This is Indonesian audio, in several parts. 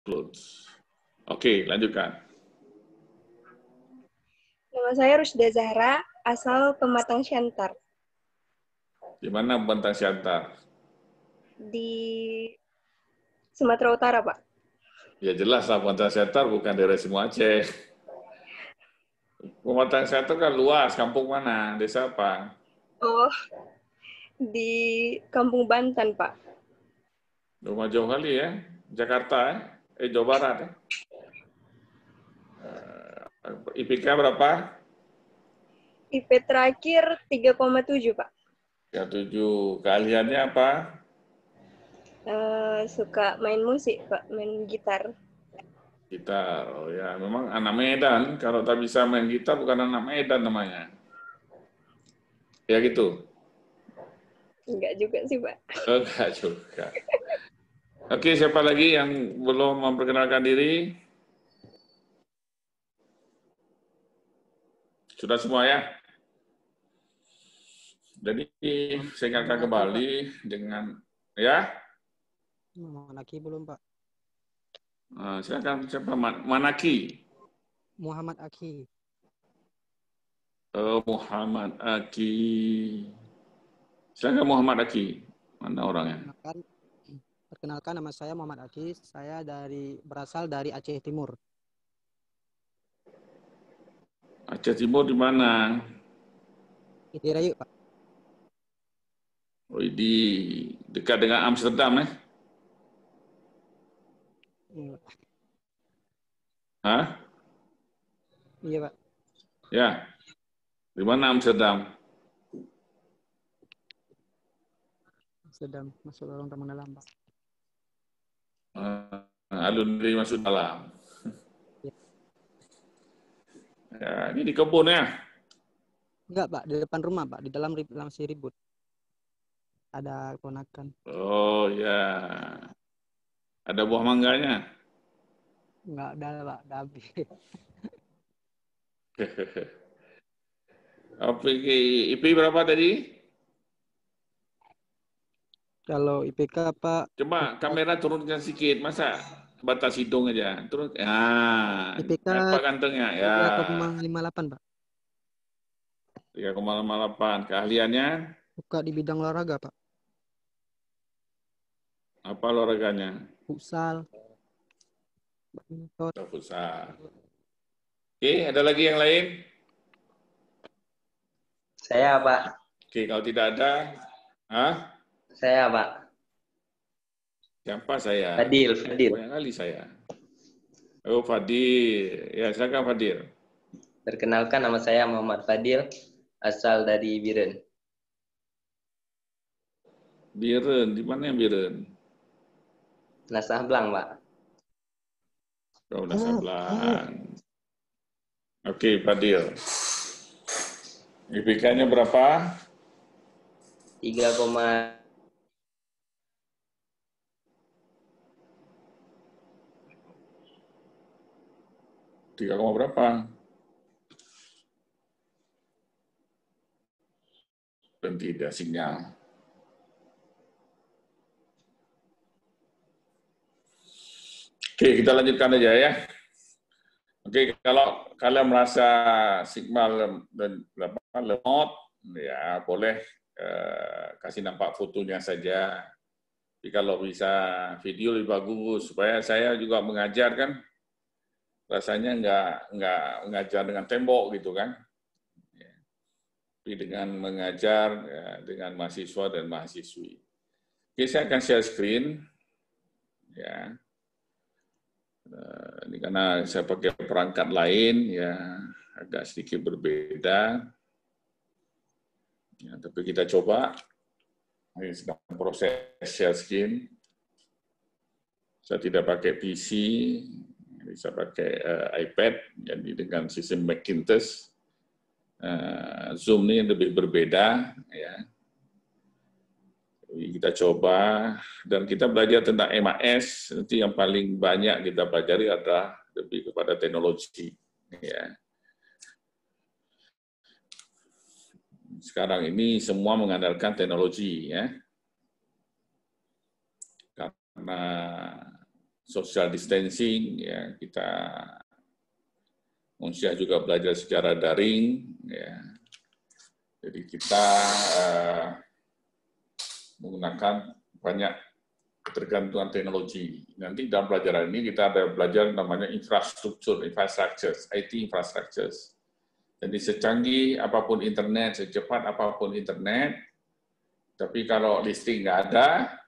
Close. Oke, lanjutkan. Nama saya Rusda Zahra, asal Pematang Siantar. Di mana Pematang Siantar? Di Sumatera Utara, Pak. Ya jelas lah, Pematang Siantar bukan daerah semua Aceh. Pematang Siantar kan luas, kampung mana? Desa apa? Oh, di Kampung Banten, Pak. Rumah jauh kali ya, Jakarta ya? Jawa Barat ya? IPK berapa? IP terakhir 3,7, Pak. Ya 7. Keahliannya apa? Suka main musik, Pak. Main gitar. Gitar. Oh ya, memang anak Medan. Kalau tak bisa main gitar bukan anak Medan namanya. Ya gitu. Enggak juga sih, Pak. Enggak juga. Oke, siapa lagi yang belum memperkenalkan diri? Sudah semua ya? Jadi saya ingatkan kembali dengan ya. Manaki belum, Pak. Silakan siapa? Manaki. Muhammad Aki. Muhammad Aki. Silakan Muhammad Aki. Mana orangnya? Perkenalkan, nama saya Muhammad Aki. Saya berasal dari Aceh Timur. Aceh Timur di mana? Itirayu, Pak. Oh, di dekat dengan Amsterdam ya? Iya, Pak. Hah? Iya, Pak. Ya. Di mana Amsterdam? Sedang masuk lorong taman dalam, Pak. Alun-alun masuk dalam. Ya. Ya, ini di kebun ya? Enggak, Pak. Di depan rumah, Pak. Di dalam masih ribut. Ada ponakan. Oh ya. Ada buah mangganya? Enggak ada, Pak. Udah habis. IP berapa tadi? Kalau IPK, Pak. Coba kamera turunkan sedikit, masa batas hidung aja. Turun. Ah, IPK nampak gantengnya ya. 3,58, Pak. 3,58. Keahliannya Suka di bidang olahraga, Pak. apa olahraganya? Futsal. Badminton. Futsal. Oke, ada lagi yang lain? Saya, Pak. Oke, kalau tidak ada, Saya, Pak. siapa saya? Fadil. Banyak kali saya. Oh, Fadil. Ya, silakan Fadil. Perkenalkan, nama saya Muhammad Fadil, asal dari Biren. Biren, di mana yang Biren? Nasah Blang, Pak. Oh, Nasablang. Oke, Fadil. IPK-nya berapa? 3, 3, berapa? Dan tidak sinyal. Oke, kita lanjutkan aja ya. Oke, kalau kalian merasa Sigma dan lemot, ya boleh kasih nampak fotonya saja. Tapi kalau bisa video lebih bagus, supaya saya juga mengajar kan, rasanya nggak mengajar dengan tembok gitu kan. Ya. Tapi dengan mengajar ya, dengan mahasiswa dan mahasiswi. Oke, saya akan share screen. Ya. Ini karena saya pakai perangkat lain, ya agak sedikit berbeda. Ya, tapi kita coba. Ini sedang proses share screen. Saya tidak pakai PC, bisa pakai iPad, jadi dengan sistem Macintosh. Zoom ini lebih berbeda, ya. Jadi kita coba, dan kita belajar tentang MAS, nanti yang paling banyak kita pelajari adalah lebih kepada teknologi. Ya. Sekarang ini semua mengandalkan teknologi, ya. Karena social distancing, ya kita Unsyah juga belajar secara daring, ya. Jadi kita menggunakan banyak ketergantungan teknologi. Nanti dalam pelajaran ini kita ada belajar namanya infrastructures, IT infrastructures. Jadi secanggih apapun internet, secepat apapun internet, tapi kalau listrik nggak ada,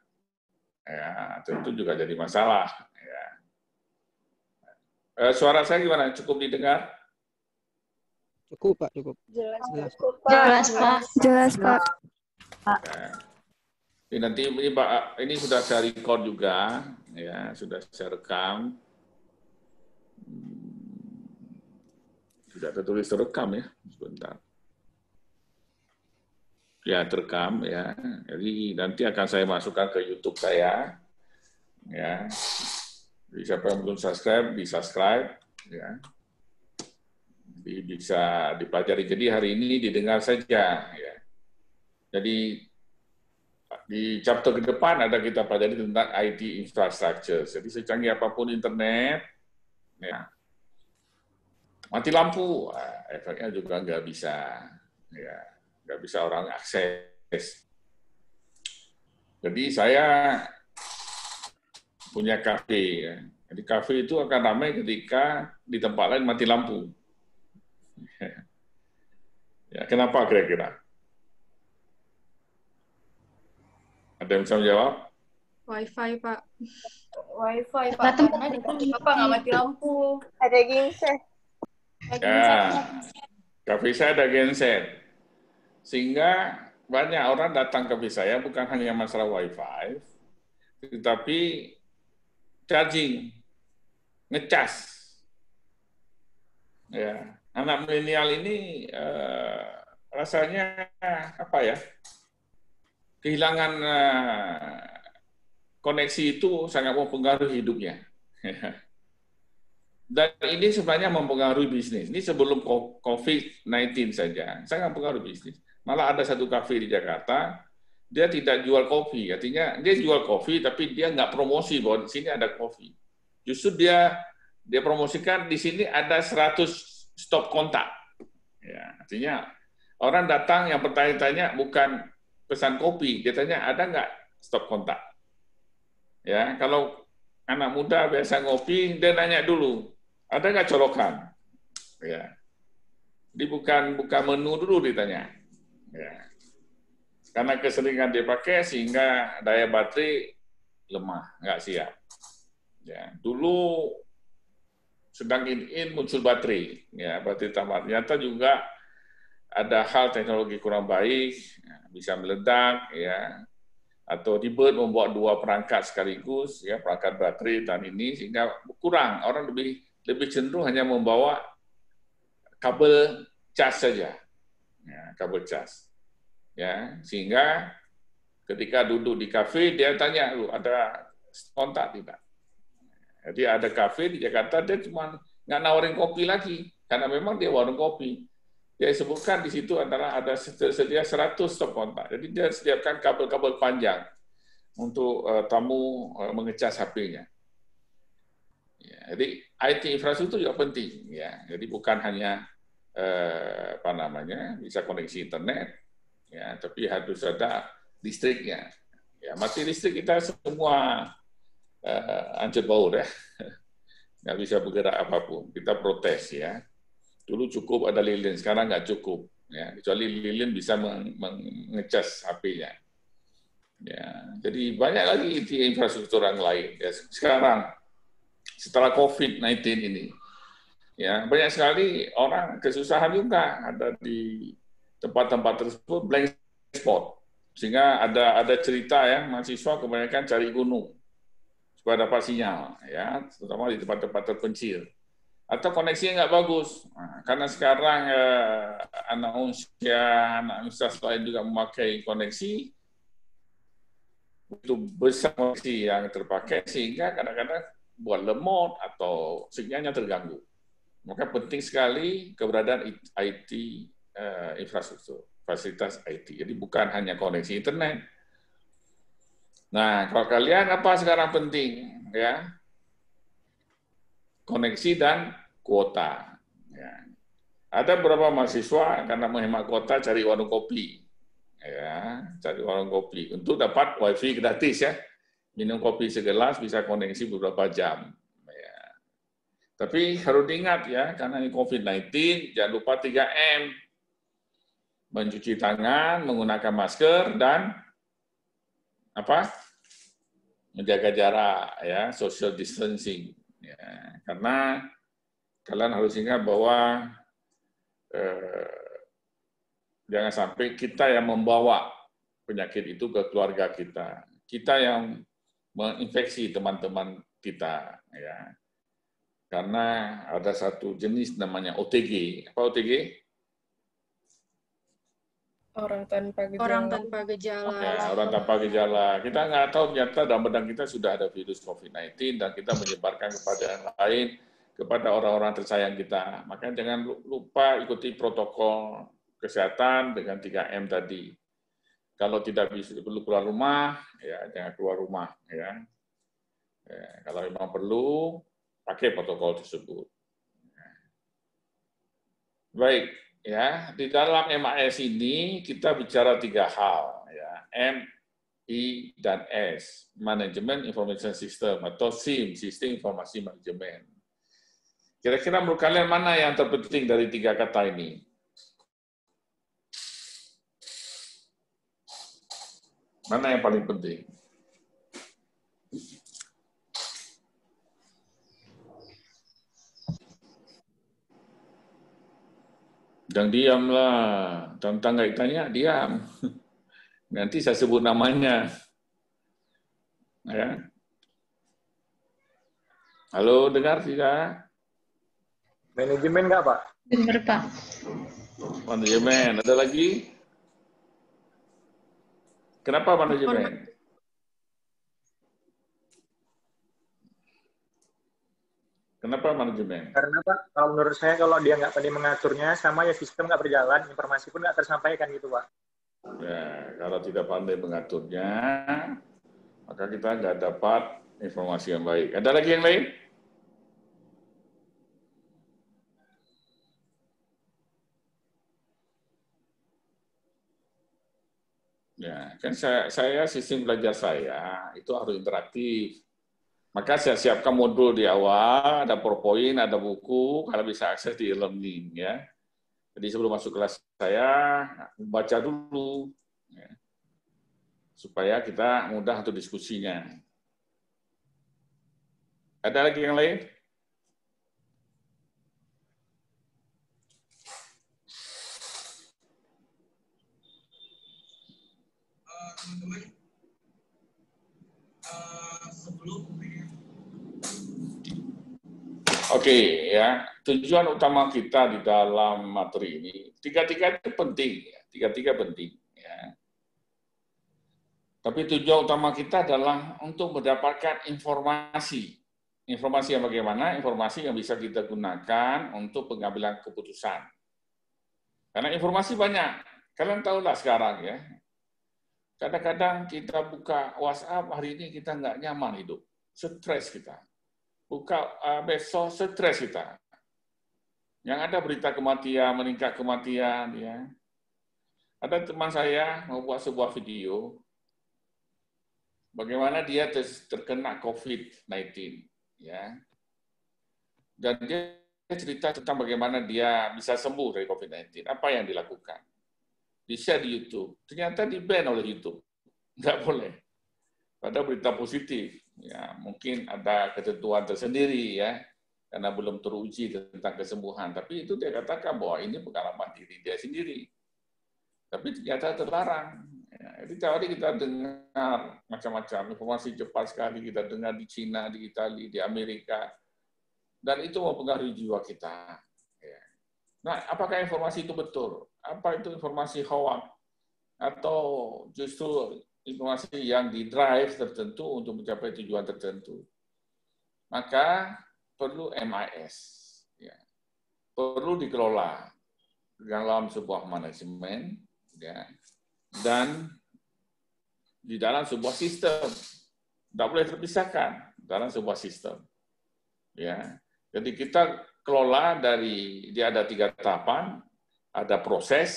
ya tentu juga jadi masalah. Ya. Suara saya gimana? Cukup didengar? Cukup, Pak, cukup. Jelas, Jelas. Jelas, Pak. Jelas, Pak. Ya. Jadi nanti ini sudah saya record juga, ya sudah saya rekam. Tidak tertulis terekam ya, sebentar. Ya terekam ya. Jadi nanti akan saya masukkan ke YouTube saya. Ya. Jadi siapa yang belum subscribe, di subscribe. Ya. Jadi bisa dipelajari. Jadi hari ini didengar saja. Ya. Jadi di chapter ke depan ada kita pelajari tentang IT infrastructure. Jadi secanggih apapun internet, ya, mati lampu, efeknya juga nggak bisa, ya, nggak bisa orang akses. Jadi saya punya kafe, ya. Jadi kafe itu akan ramai ketika di tempat lain mati lampu. Ya, kenapa kira-kira? Ada yang bisa menjawab? Wifi, Pak. Wifi, Pak. Karena di tempat Bapak nggak mati lampu. Ada genset. Ya, kafe saya ada genset. Sehingga banyak orang datang ke kafe saya bukan hanya masalah Wi-Fi, tetapi charging, ngecas. Ya, anak milenial ini rasanya apa ya? Kehilangan koneksi itu sangat mempengaruhi hidupnya. Dan ini sebenarnya mempengaruhi bisnis. Ini sebelum COVID-19 saja, sangat mempengaruhi bisnis. Malah ada satu kafe di Jakarta, dia tidak jual kopi. Artinya dia jual kopi, tapi dia nggak promosi bahwa di sini ada kopi. Justru dia promosikan di sini ada 100 stop kontak. Ya, artinya orang datang yang bertanya-tanya bukan pesan kopi, dia tanya ada nggak stop kontak. Ya, kalau anak muda biasa ngopi, dia nanya dulu, ada nggak colokan? Ya, jadi bukan menu dulu ditanya. Ya, karena keseringan dia pakai sehingga daya baterai lemah, nggak siap. Ya, dulu sedang in muncul baterai, ya baterai tamat. Ternyata juga ada hal teknologi kurang baik, bisa meledak, ya, atau ribet membuat dua perangkat sekaligus, ya perangkat baterai dan ini sehingga kurang. Orang lebih cenderung hanya membawa kabel cas saja, ya, kabel cas, ya sehingga ketika duduk di kafe dia tanya lu ada kontak tidak. Jadi ada kafe di Jakarta dia cuma nggak nawarin kopi lagi karena memang dia warung kopi. Dia sebutkan di situ adalah ada sedia 100 stop kontak. Jadi dia sediakan kabel-kabel panjang untuk tamu mengecas HP-nya. Ya, jadi IT infrastruktur juga penting. Ya, jadi bukan hanya bisa koneksi internet, ya, tapi harus ada listriknya. Ya, mati listrik kita semua hancur baur ya, nggak bisa bergerak apapun. Kita protes ya. Dulu cukup ada lilin, sekarang nggak cukup. Ya, kecuali lilin bisa mengecas HP-nya. Ya, jadi banyak lagi di infrastruktur yang lain. Ya, sekarang setelah COVID-19 ini, ya banyak sekali orang kesusahan juga ada di tempat-tempat tersebut blank spot. Sehingga ada cerita ya mahasiswa kebanyakan cari gunung supaya dapat sinyal, ya terutama di tempat-tempat terpencil. Atau koneksinya nggak bagus. Nah, karena sekarang anak universitas lain juga memakai koneksi, itu besar koneksi yang terpakai sehingga kadang-kadang buat lemot atau sinyalnya terganggu. Maka penting sekali keberadaan IT infrastruktur, fasilitas IT. Jadi bukan hanya koneksi internet. Nah, kalau kalian apa sekarang penting, ya? koneksi dan kuota. Ya. Ada beberapa mahasiswa karena menghemat kuota cari warung kopi, ya, cari warung kopi untuk dapat wifi gratis ya, minum kopi segelas bisa koneksi beberapa jam. Ya. Tapi harus diingat ya, karena ini COVID-19, jangan lupa 3M, mencuci tangan, menggunakan masker dan apa? Menjaga jarak ya, social distancing. Ya, karena kalian harus ingat bahwa jangan sampai kita yang membawa penyakit itu ke keluarga kita. Kita yang menginfeksi teman-teman kita ya. Karena ada satu jenis namanya OTG. Apa OTG? Orang tanpa gejala. Orang tanpa gejala. Ya, orang tanpa gejala. Kita nggak tahu ternyata dalam badan kita sudah ada virus COVID-19 dan kita menyebarkan kepada yang lain, kepada orang-orang tersayang kita. Makanya jangan lupa ikuti protokol kesehatan dengan 3M tadi. Kalau tidak bisa perlu keluar rumah, ya jangan keluar rumah. Ya. Kalau memang perlu, pakai protokol tersebut. Baik. Ya, di dalam MAS ini kita bicara 3 hal, ya, M, I, dan S, Management Information System atau SIM, Sistem Informasi Manajemen. Kira-kira menurut kalian mana yang terpenting dari 3 kata ini? Mana yang paling penting? Jangan diamlah, tentang nggak ditanya, diam. Nanti saya sebut namanya. Ya. Halo, dengar tidak? Manajemen nggak, Pak? Dengar, Pak. Manajemen, ada lagi? Kenapa manajemen? Kenapa manajemen? Karena Pak, kalau menurut saya kalau dia nggak pandai mengaturnya, sama ya sistem nggak berjalan, informasi pun nggak tersampaikan gitu Pak. Ya, kalau tidak pandai mengaturnya, maka kita nggak dapat informasi yang baik. Ada lagi yang lain? Ya, kan saya sistem belajar saya itu harus interaktif. Maka saya siapkan modul di awal, ada PowerPoint, ada buku, kalian bisa akses di e-learning ya. Jadi sebelum masuk kelas saya baca dulu ya, supaya kita mudah untuk diskusinya. Ada lagi yang lain? Teman-teman, Oke, ya. Tujuan utama kita di dalam materi ini, tiga-tiga itu penting, ya. Tiga-tiga penting. Ya. Tapi tujuan utama kita adalah untuk mendapatkan informasi. Informasi yang bagaimana? Informasi yang bisa kita gunakan untuk pengambilan keputusan. Karena informasi banyak. Kalian tahulah sekarang ya. Kadang-kadang kita buka WhatsApp, hari ini kita nggak nyaman hidup. Stres kita. Buka besok, stres kita. Yang ada berita kematian, meningkat kematian. Ya. Ada teman saya mau buat sebuah video, bagaimana dia terkena COVID-19. Ya. Dan dia cerita tentang bagaimana dia bisa sembuh dari COVID-19. Apa yang dilakukan? Di-share di YouTube. Ternyata di-ban oleh YouTube. Nggak boleh. Padahal berita positif. Ya, mungkin ada ketentuan tersendiri ya, karena belum teruji tentang kesembuhan. Tapi itu dia katakan bahwa ini pengalaman diri dia sendiri. Tapi ternyata terlarang. Ya, jadi tadi kita dengar macam-macam informasi cepat sekali kita dengar di Cina, di Italia, di Amerika, dan itu mempengaruhi jiwa kita. Ya. Nah, apakah informasi itu betul? Apa itu informasi hoax? Atau justru informasi yang di-drive tertentu untuk mencapai tujuan tertentu? Maka perlu MIS. Ya. Perlu dikelola dalam sebuah manajemen, ya, dan di dalam sebuah sistem. Tidak boleh terpisahkan dalam sebuah sistem. Ya. Jadi kita kelola dia ada 3 tahapan, ada proses,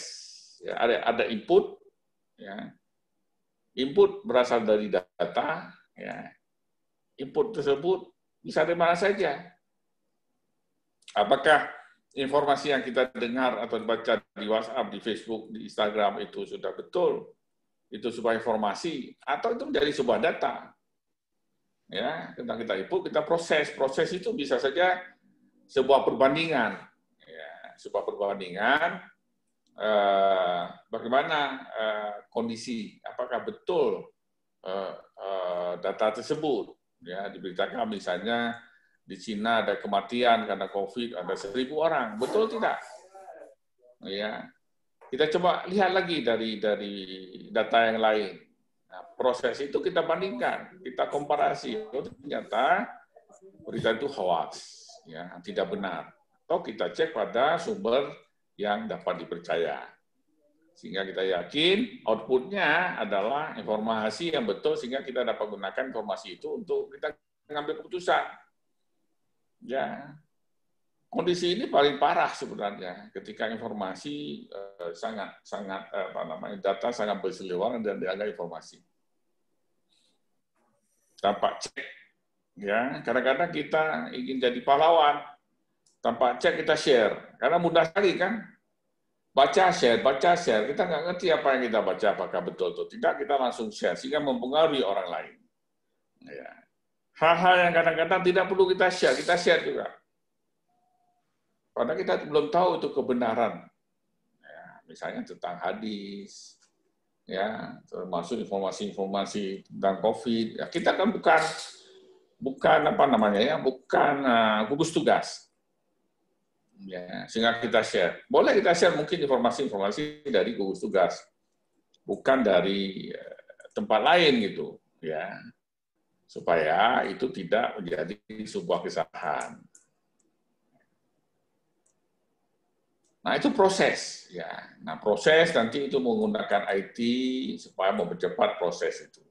ya, ada input, ya. Input berasal dari data, ya. Input tersebut bisa dari mana saja. Apakah informasi yang kita dengar atau baca di WhatsApp, di Facebook, di Instagram itu sudah betul? Itu sebuah informasi atau itu menjadi sebuah data? Ya, tentang kita input, kita proses. Proses itu bisa saja sebuah perbandingan. Ya, sebuah perbandingan bagaimana kondisi, apakah betul data tersebut. Ya, diberitakan misalnya di Cina ada kematian karena COVID, ada 1.000 orang. Betul tidak? Ya. Kita coba lihat lagi dari data yang lain. Nah, proses itu kita bandingkan, kita komparasi. Oh, ternyata berita itu hoax, ya, tidak benar. Atau kita cek pada sumber yang dapat dipercaya. Sehingga kita yakin outputnya adalah informasi yang betul, sehingga kita dapat gunakan informasi itu untuk kita mengambil keputusan. Ya, kondisi ini paling parah sebenarnya ketika informasi data sangat berseliweran dan dianggap informasi tanpa cek. Ya, kadang-kadang kita ingin jadi pahlawan tanpa cek, kita share karena mudah sekali kan, baca share, kita nggak ngerti apa yang kita baca apakah betul atau tidak, kita langsung share sehingga mempengaruhi orang lain. Ya. Hal-hal yang kadang-kadang tidak perlu kita share juga. Padahal kita belum tahu itu kebenaran. Ya, misalnya tentang hadis, ya, termasuk informasi-informasi tentang COVID. Ya, kita kan bukan apa namanya ya, bukan gugus tugas. Ya, sehingga kita share. Boleh kita share mungkin informasi-informasi dari gugus tugas, bukan dari tempat lain gitu, ya. Supaya itu tidak menjadi sebuah kesalahan. Nah, itu proses, ya. Nah, proses nanti itu menggunakan IT supaya mempercepat proses itu.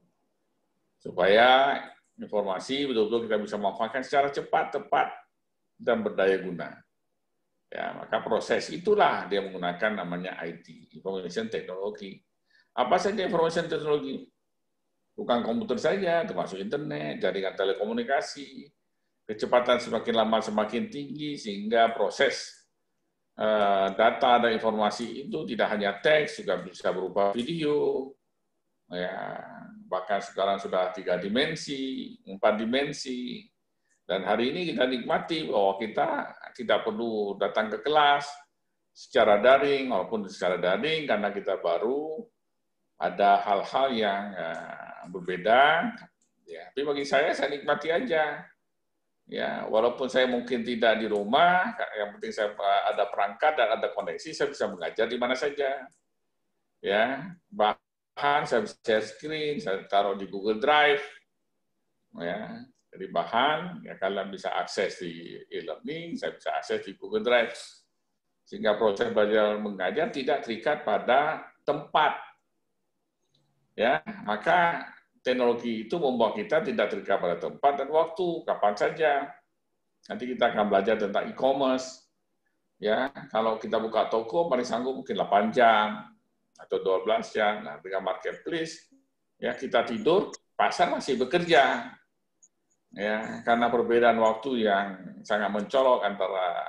Supaya informasi betul-betul kita bisa manfaatkan secara cepat, tepat, dan berdaya guna. Ya, maka proses itulah dia menggunakan namanya IT, Information Technology. Apa saja information technology? Bukan komputer saja, termasuk internet, jaringan telekomunikasi, kecepatan semakin lama semakin tinggi, sehingga proses data dan informasi itu tidak hanya teks, juga bisa berupa video, ya, bahkan sekarang sudah 3 dimensi, 4 dimensi, dan hari ini kita nikmati bahwa kita tidak perlu datang ke kelas secara daring, walaupun secara daring karena kita baru ada hal-hal yang berbeda, ya. Tapi bagi saya nikmati aja, ya. Walaupun saya mungkin tidak di rumah, yang penting saya ada perangkat dan ada koneksi, saya bisa mengajar di mana saja, ya. Bahkan saya bisa share screen, saya taruh di Google Drive, ya. Jadi bahan, ya, kalian bisa akses di e-learning, saya bisa akses di Google Drive, sehingga proses belajar mengajar tidak terikat pada tempat. Ya, maka teknologi itu membuat kita tidak terikat pada tempat dan waktu, kapan saja. Nanti kita akan belajar tentang e-commerce. Ya, kalau kita buka toko paling sanggup mungkin 8 jam atau 12 jam. Nah, dengan marketplace, ya, kita tidur, pasar masih bekerja. Ya, karena perbedaan waktu yang sangat mencolok antara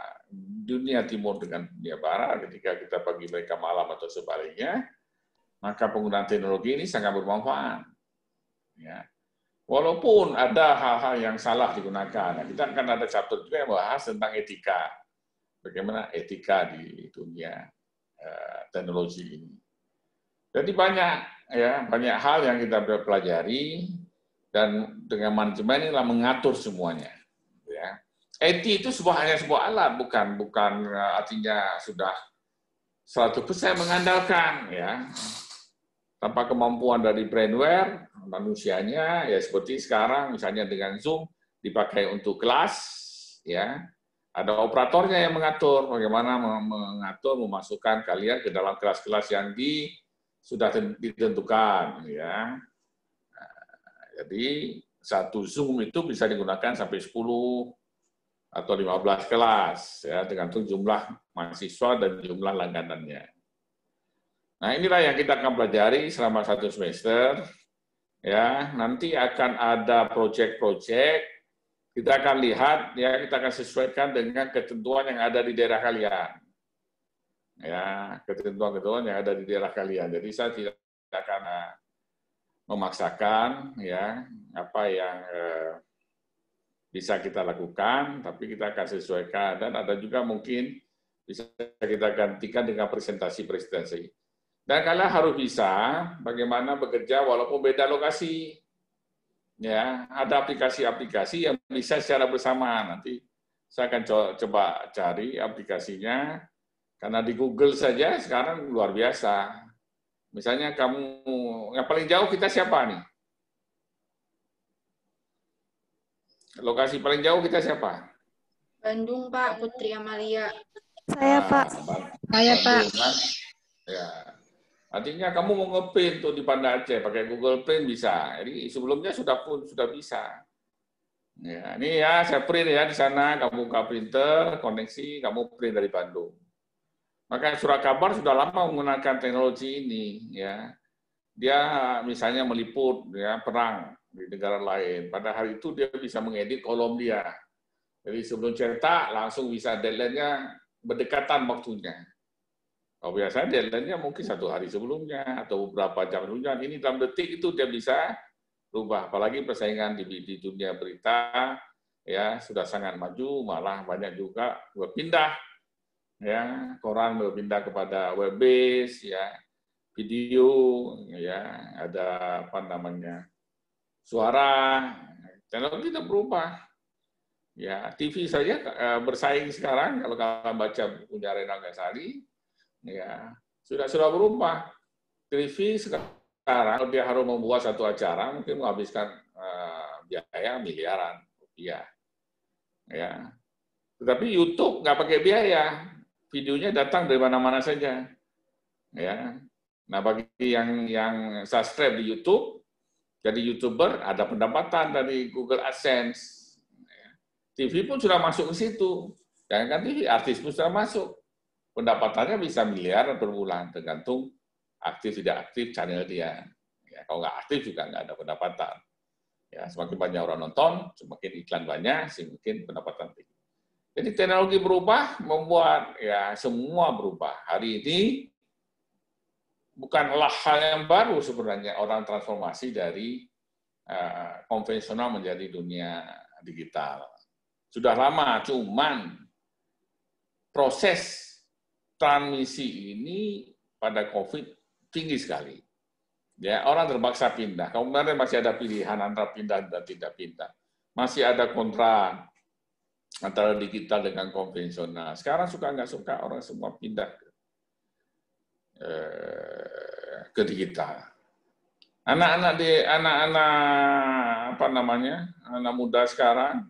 dunia timur dengan dunia barat, ketika kita pagi mereka malam atau sebaliknya, maka penggunaan teknologi ini sangat bermanfaat. Ya. Walaupun ada hal-hal yang salah digunakan, kita akan ada chapter juga yang bahas tentang etika, bagaimana etika di dunia teknologi ini. Jadi banyak hal yang kita pelajari, dan dengan manajemen inilah mengatur semuanya. Ya. IT itu hanya sebuah alat, bukan artinya sudah 100% mengandalkan, ya. Tanpa kemampuan dari brainware manusianya, ya seperti sekarang misalnya dengan Zoom dipakai untuk kelas, ya. Ada operatornya yang mengatur bagaimana memasukkan kalian ke dalam kelas-kelas yang sudah ditentukan, ya. Jadi satu Zoom itu bisa digunakan sampai 10 atau 15 kelas, ya, tergantung jumlah mahasiswa dan jumlah langganannya. Nah, inilah yang kita akan pelajari selama 1 semester. Ya, nanti akan ada proyek-proyek, kita akan lihat, ya, kita akan sesuaikan dengan ketentuan yang ada di daerah kalian. Ya, ketentuan-ketentuan yang ada di daerah kalian. Jadi saya tidak akan memaksakan, ya, apa yang bisa kita lakukan, tapi kita akan sesuaikan. Dan ada juga mungkin bisa kita gantikan dengan presentasi-presentasi. Dan kalian harus bisa bagaimana bekerja walaupun beda lokasi. Ya, ada aplikasi-aplikasi yang bisa secara bersama. Nanti saya akan coba cari aplikasinya, karena di Google saja sekarang luar biasa. Misalnya kamu, yang paling jauh kita siapa nih? Lokasi paling jauh kita siapa? Bandung, Pak. Putri Amalia. Saya, Pak. Saya, Pak. Ya. Artinya kamu mau nge-print tuh di Banda Aceh, pakai Google Print bisa. Jadi sebelumnya sudah bisa. Ya, ini ya saya print ya di sana, kamu buka printer, koneksi, kamu print dari Bandung. Maka surat kabar sudah lama menggunakan teknologi ini, ya. Dia misalnya meliput ya perang di negara lain. Pada hari itu dia bisa mengedit kolom dia. Jadi sebelum cetak langsung bisa deadline-nya berdekatan waktunya. Oh, biasanya deadline-nya mungkin 1 hari sebelumnya atau beberapa jam sebelumnya. Ini dalam detik itu dia bisa berubah. Apalagi persaingan di dunia berita ya sudah sangat maju, malah banyak juga berpindah. Ya, koran berpindah kepada web base, ya, video, ya, ada apa namanya, suara, teknologi itu berubah. Ya, TV saja bersaing sekarang kalau kalian baca punya Renal Ghazali, ya sudah berubah. TV sekarang kalau dia harus membuat satu acara mungkin menghabiskan biaya miliaran rupiah. Ya, tetapi YouTube nggak pakai biaya. Videonya datang dari mana-mana saja, ya. Nah, bagi yang subscribe di YouTube, jadi YouTuber ada pendapatan dari Google AdSense. TV pun sudah masuk ke situ, jangan kan TV, artis pun sudah masuk, pendapatannya bisa miliaran per bulan, tergantung aktif tidak aktif channel dia. Ya, kalau nggak aktif juga nggak ada pendapatan. Ya, semakin banyak orang nonton, semakin iklan banyak, semakin pendapatan tinggi. Jadi teknologi berubah, membuat ya semua berubah. Hari ini bukanlah hal yang baru sebenarnya orang transformasi dari konvensional menjadi dunia digital. Sudah lama, cuman proses transmisi ini pada COVID tinggi sekali. Ya, orang terpaksa pindah. Kemarin masih ada pilihan antara pindah dan tidak pindah. Masih ada kontrak antara digital dengan konvensional. Sekarang suka nggak suka orang semua pindah ke digital. Anak-anak apa namanya, anak muda sekarang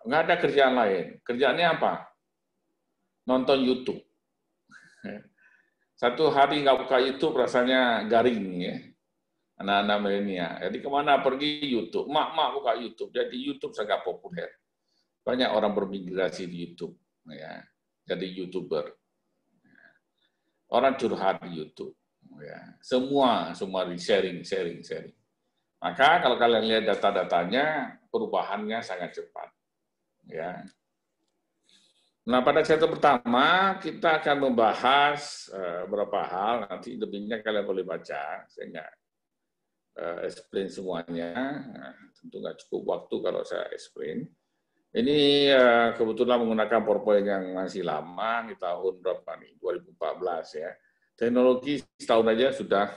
nggak ada kerjaan lain. Kerjaannya apa? Nonton YouTube. Satu hari nggak buka YouTube rasanya garing ya. Anak-anak milenial. Jadi kemana pergi YouTube? Mak buka YouTube. Jadi YouTube sangat populer. Banyak orang bermigrasi di YouTube, ya. Jadi YouTuber. Orang curhat di YouTube. Ya. Semua sharing. Maka kalau kalian lihat data-datanya, perubahannya sangat cepat. Ya. Nah, pada chapter pertama kita akan membahas beberapa hal. Nanti lebihnya kalian boleh baca. Saya nggak explain semuanya, tentu nggak cukup waktu kalau saya explain. Ini kebetulan menggunakan PowerPoint yang masih lama, di tahun berapa nih, 2014 ya. Teknologi setahun aja sudah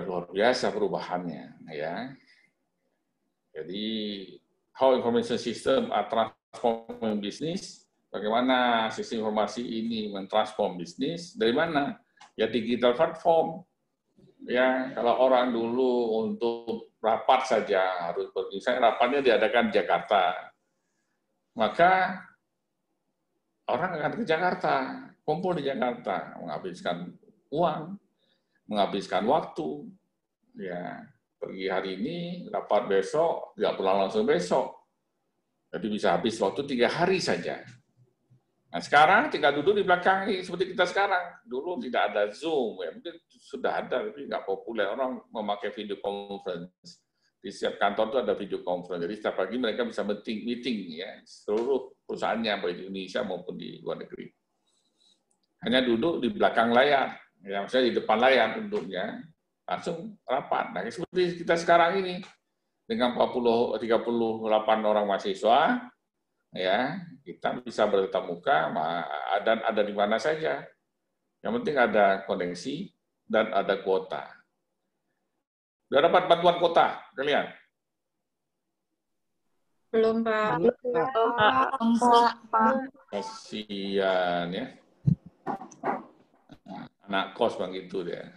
luar biasa perubahannya, ya. Jadi, how information system are transforming business, bagaimana sistem informasi ini mentransform bisnis, dari mana? Ya digital platform. Ya, kalau orang dulu untuk rapat saja harus pergi. Saya rapatnya diadakan di Jakarta. Maka orang akan ke Jakarta, kumpul di Jakarta, menghabiskan uang, menghabiskan waktu. Ya, pergi hari ini, rapat besok, nggak pulang langsung besok. Jadi bisa habis waktu 3 hari saja. Nah sekarang tinggal duduk di belakang ini seperti kita sekarang. Dulu tidak ada Zoom, ya mungkin sudah ada, tapi nggak populer. Orang memakai video conference. Di setiap kantor itu ada video conference. Jadi setiap pagi mereka bisa meeting ya seluruh perusahaannya baik di Indonesia maupun di luar negeri. Hanya duduk di belakang layar, ya maksudnya di depan layar duduknya, langsung rapat. Nah seperti kita sekarang ini dengan 38 orang mahasiswa, ya kita bisa bertatap muka dan ada di mana saja. Yang penting ada koneksi dan ada kuota. Sudah dapat bantuan kuota kalian? Belum, Pak. Kasian ya. Anak kos bang itu dia.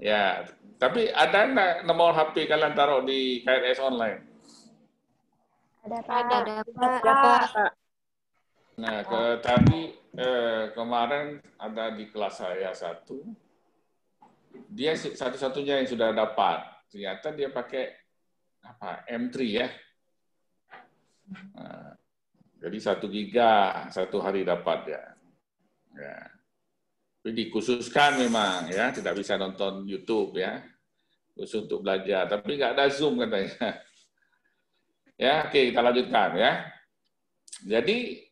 Ya, tapi ada nggak nomor HP kalian taruh di KRS online? Ada, Pak. Pak. Nah, tadi kemarin ada di kelas saya satu, dia satu-satunya yang sudah dapat. Ternyata dia pakai apa M3 ya. Nah, jadi 1 giga satu hari dapat ya. Ya. Tapi dikhususkan memang ya, tidak bisa nonton YouTube ya, khusus untuk belajar. Tapi nggak ada Zoom katanya. Ya, oke kita lanjutkan ya. Jadi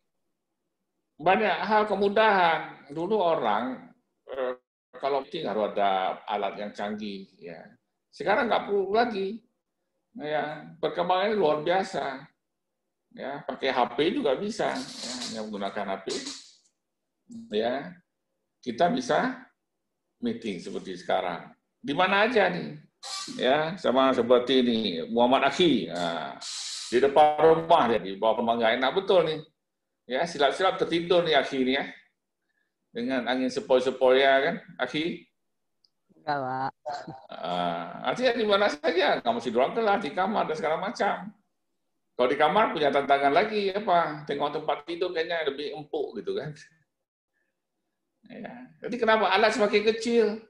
banyak hal kemudahan. Dulu orang kalau meeting harus ada alat yang canggih ya. Sekarang nggak perlu lagi. Ya, perkembangannya luar biasa. Ya, pakai HP juga bisa ya, yang menggunakan HP. Ya. Kita bisa meeting seperti sekarang. Di mana aja nih. Ya, sama seperti ini Muhammad Akhi. Nah, di depan rumah ya, di bawah rumah nggak enak betul nih. Ya, silap-silap tertidur nih Akhi nih ya. Dengan angin sepoi-sepoi ya kan, Akhi? Enggak, Pak. Artinya di mana saja, nggak mesti di ruang kelas, di kamar, dan segala macam. Kalau di kamar punya tantangan lagi, apa? Tengok tempat tidur kayaknya lebih empuk gitu kan. Ya. Jadi kenapa alat semakin kecil?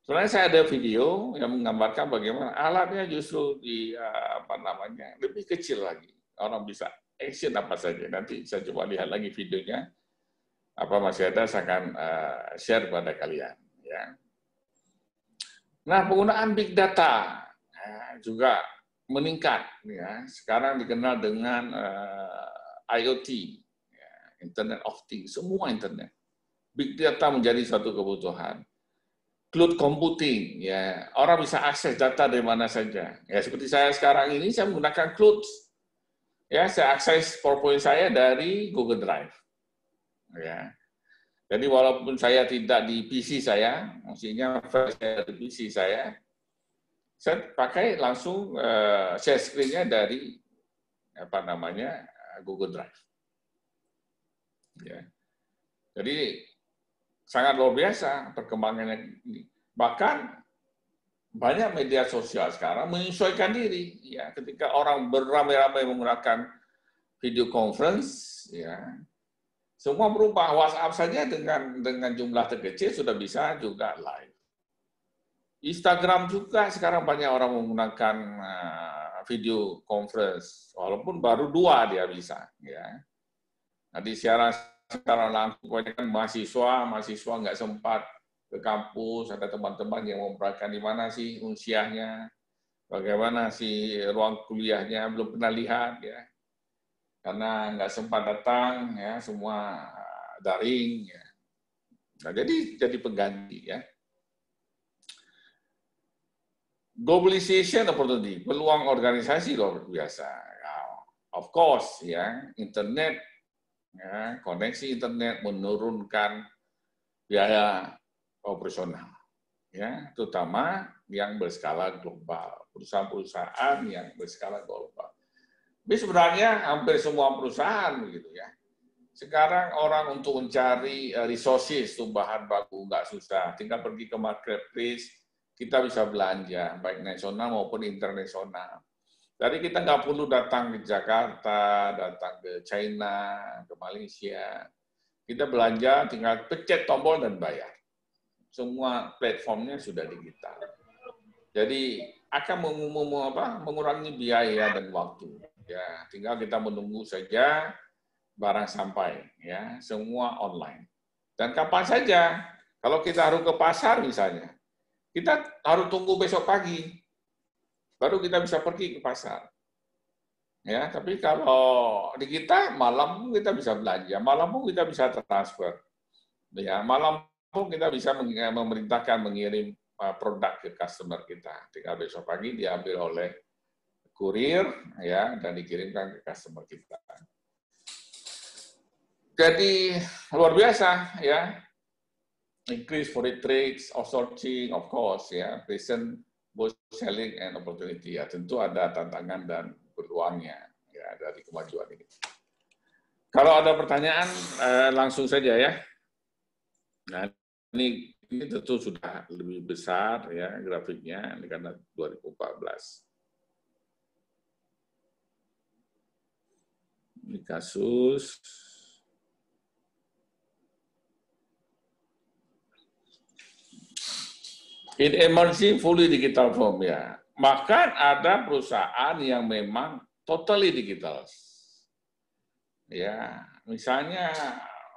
Sebenarnya saya ada video yang menggambarkan bagaimana alatnya justru lebih kecil lagi. Orang bisa action apa saja. Nanti saya coba lihat lagi videonya. Apa masih ada, saya akan share pada kalian. Ya. Nah, penggunaan big data juga meningkat. Ya. Sekarang dikenal dengan IoT, ya. Internet of Things, semua internet. Big data menjadi suatu kebutuhan. Cloud computing, ya orang bisa akses data dari mana saja. Ya seperti saya sekarang ini, saya menggunakan cloud. Ya, saya akses PowerPoint saya dari Google Drive. Ya. Jadi walaupun saya tidak di PC saya, maksudnya saya di PC saya pakai langsung share screen-nya dari Google Drive. Ya. Jadi sangat luar biasa perkembangannya ini. Bahkan banyak media sosial sekarang menyesuaikan diri. Ya, ketika orang beramai-ramai menggunakan video conference, ya, semua berubah. WhatsApp saja dengan jumlah terkecil sudah bisa juga live. Instagram juga sekarang banyak orang menggunakan video conference, walaupun baru 2 dia bisa. Ya. Nanti siaran sekarang langsung kebanyakan mahasiswa nggak sempat ke kampus, ada teman-teman yang memperhatikan di mana sih unsiahnya, bagaimana sih ruang kuliahnya, belum pernah lihat ya, karena nggak sempat datang ya, semua daring ya. Nah, jadi pengganti ya. Globalization opportunity, peluang organisasi luar biasa. Ya, of course ya, internet. Ya, koneksi internet menurunkan biaya operasional, ya, terutama yang berskala global, perusahaan-perusahaan yang berskala global. Tapi sebenarnya hampir semua perusahaan begitu ya. Sekarang orang untuk mencari resources, bahan baku nggak susah, tinggal pergi ke marketplace, kita bisa belanja baik nasional maupun internasional. Jadi kita nggak perlu datang ke Jakarta, datang ke China, ke Malaysia. Kita belanja, tinggal pencet tombol dan bayar. Semua platformnya sudah digital. Jadi akan mengurangi biaya dan waktu. Ya, tinggal kita menunggu saja barang sampai, ya, semua online. Dan kapan saja, kalau kita harus ke pasar misalnya, kita harus tunggu besok pagi, baru kita bisa pergi ke pasar. Ya, tapi kalau di kita malam pun kita bisa belanja, malam pun kita bisa transfer. Ya, malam pun kita bisa memerintahkan mengirim produk ke customer kita. Tinggal besok pagi diambil oleh kurir, ya, dan dikirimkan ke customer kita. Jadi luar biasa, ya. Increase foreign trades, outsourcing, of course, ya. Present both selling and opportunity. Ya, tentu ada tantangan dan peluangnya, ya, dari kemajuan ini. Kalau ada pertanyaan, langsung saja, ya. Nah, ini tentu sudah lebih besar, ya, grafiknya, ini karena 2014. Ini kasus. In emerging fully digital form, ya. Bahkan ada perusahaan yang memang totally digital. Ya, misalnya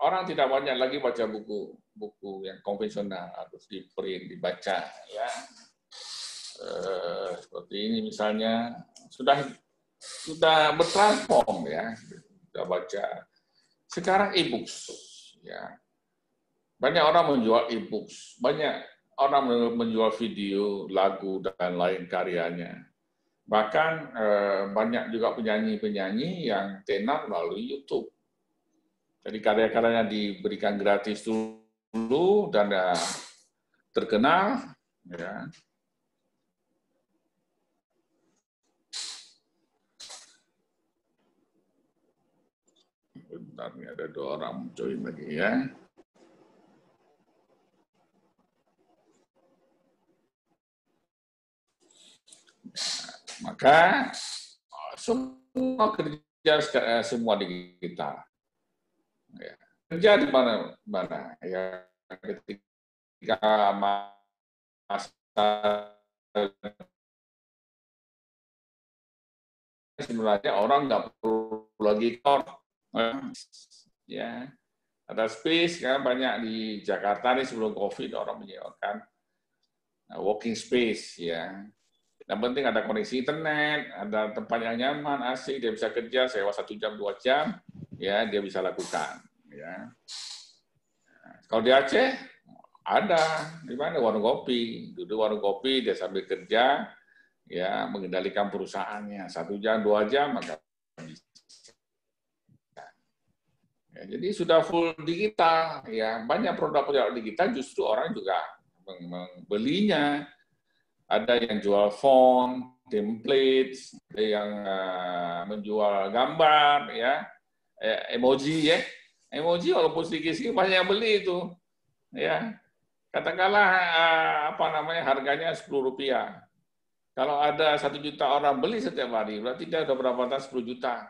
orang tidak banyak lagi baca buku yang konvensional, harus di print, dibaca, ya. Seperti ini misalnya sudah bertransform, ya, sudah baca. Sekarang e-books, ya. Banyak orang menjual e-books, banyak orang menjual video, lagu, dan lain karyanya. Bahkan banyak juga penyanyi-penyanyi yang tenar melalui YouTube. Jadi karya-karyanya diberikan gratis dulu dan terkenal. Ya. Bentar, ini ada 2 orang join lagi, ya. Maka semua kerja semua digital. Ya. Kerja di mana? Ya, ketika masa sebenarnya orang nggak perlu lagi ya, ada space kan, banyak di Jakarta nih sebelum COVID orang menyewakan walking space, ya. Yang penting ada koneksi internet, ada tempat yang nyaman, asik, dia bisa kerja, sewa 1 jam, 2 jam, ya, dia bisa lakukan. Ya. Kalau di Aceh, ada, di mana warung kopi, duduk warung kopi, dia sambil kerja, ya, mengendalikan perusahaannya, 1 jam, 2 jam, maka bisa. Ya, jadi sudah full digital, ya, banyak produk-produk digital justru orang juga membelinya. Ada yang jual font, templates, ada yang menjual gambar, ya, emoji, ya, emoji walaupun sedikit-sedikit banyak yang beli itu, ya. Katakanlah harganya Rp10. Kalau ada 1 juta orang beli setiap hari, berarti dia udah berapa tas 10 juta.